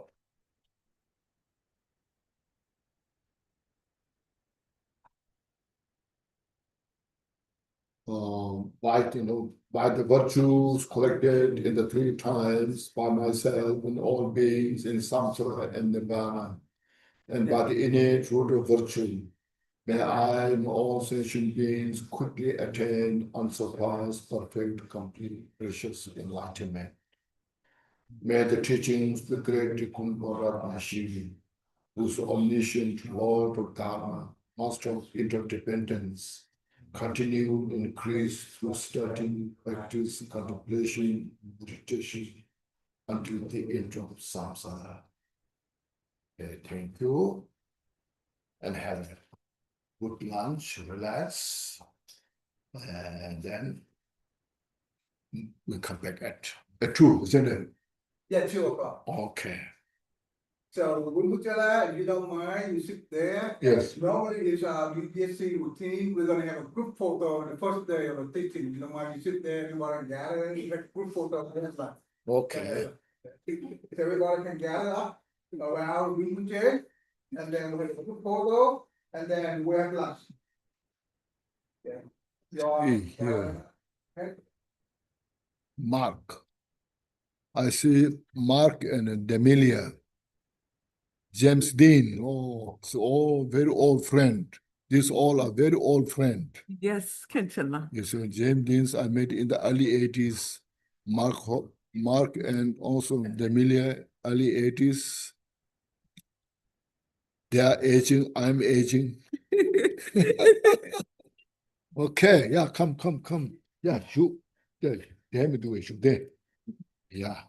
By the virtues collected in the three times by myself and all beings in samsara and nirvana, and by the innate root of virtue, may I and all sentient beings quickly attain unsurpassed, perfect, complete, precious enlightenment. May the teachings of the great Drikungpa, whose omniscient Lord of Dharma, master of interdependence, continue to increase through study, practice, contemplation, meditation, until the end of samsara. Okay, thank you. And have a good lunch, relax. And then we come back at 2, isn't it? Yeah, 2 o'clock. Okay. So, Wimbledon, if you don't mind, you sit there. Yes. Normally, it's our DDSC routine. We're going to have a group photo on the first day of the teaching. If you don't mind, you sit there, everybody gather, and take a group photo of everybody. Okay. If everybody can gather up around Wimbledon, and then we'll have a group photo, and then we'll have lunch. Yeah. Here. Okay. Mark. I see Mark and Demilia. James Dean, so all very old friend. These all are very old friend. Yes, Khenchen. You see, James Deans I met in the early 80s. Mark and also Demilia, early 80s. They are aging, I'm aging. Okay, yeah, come. Yeah, shoot. They have to do it, shoot there. Yeah.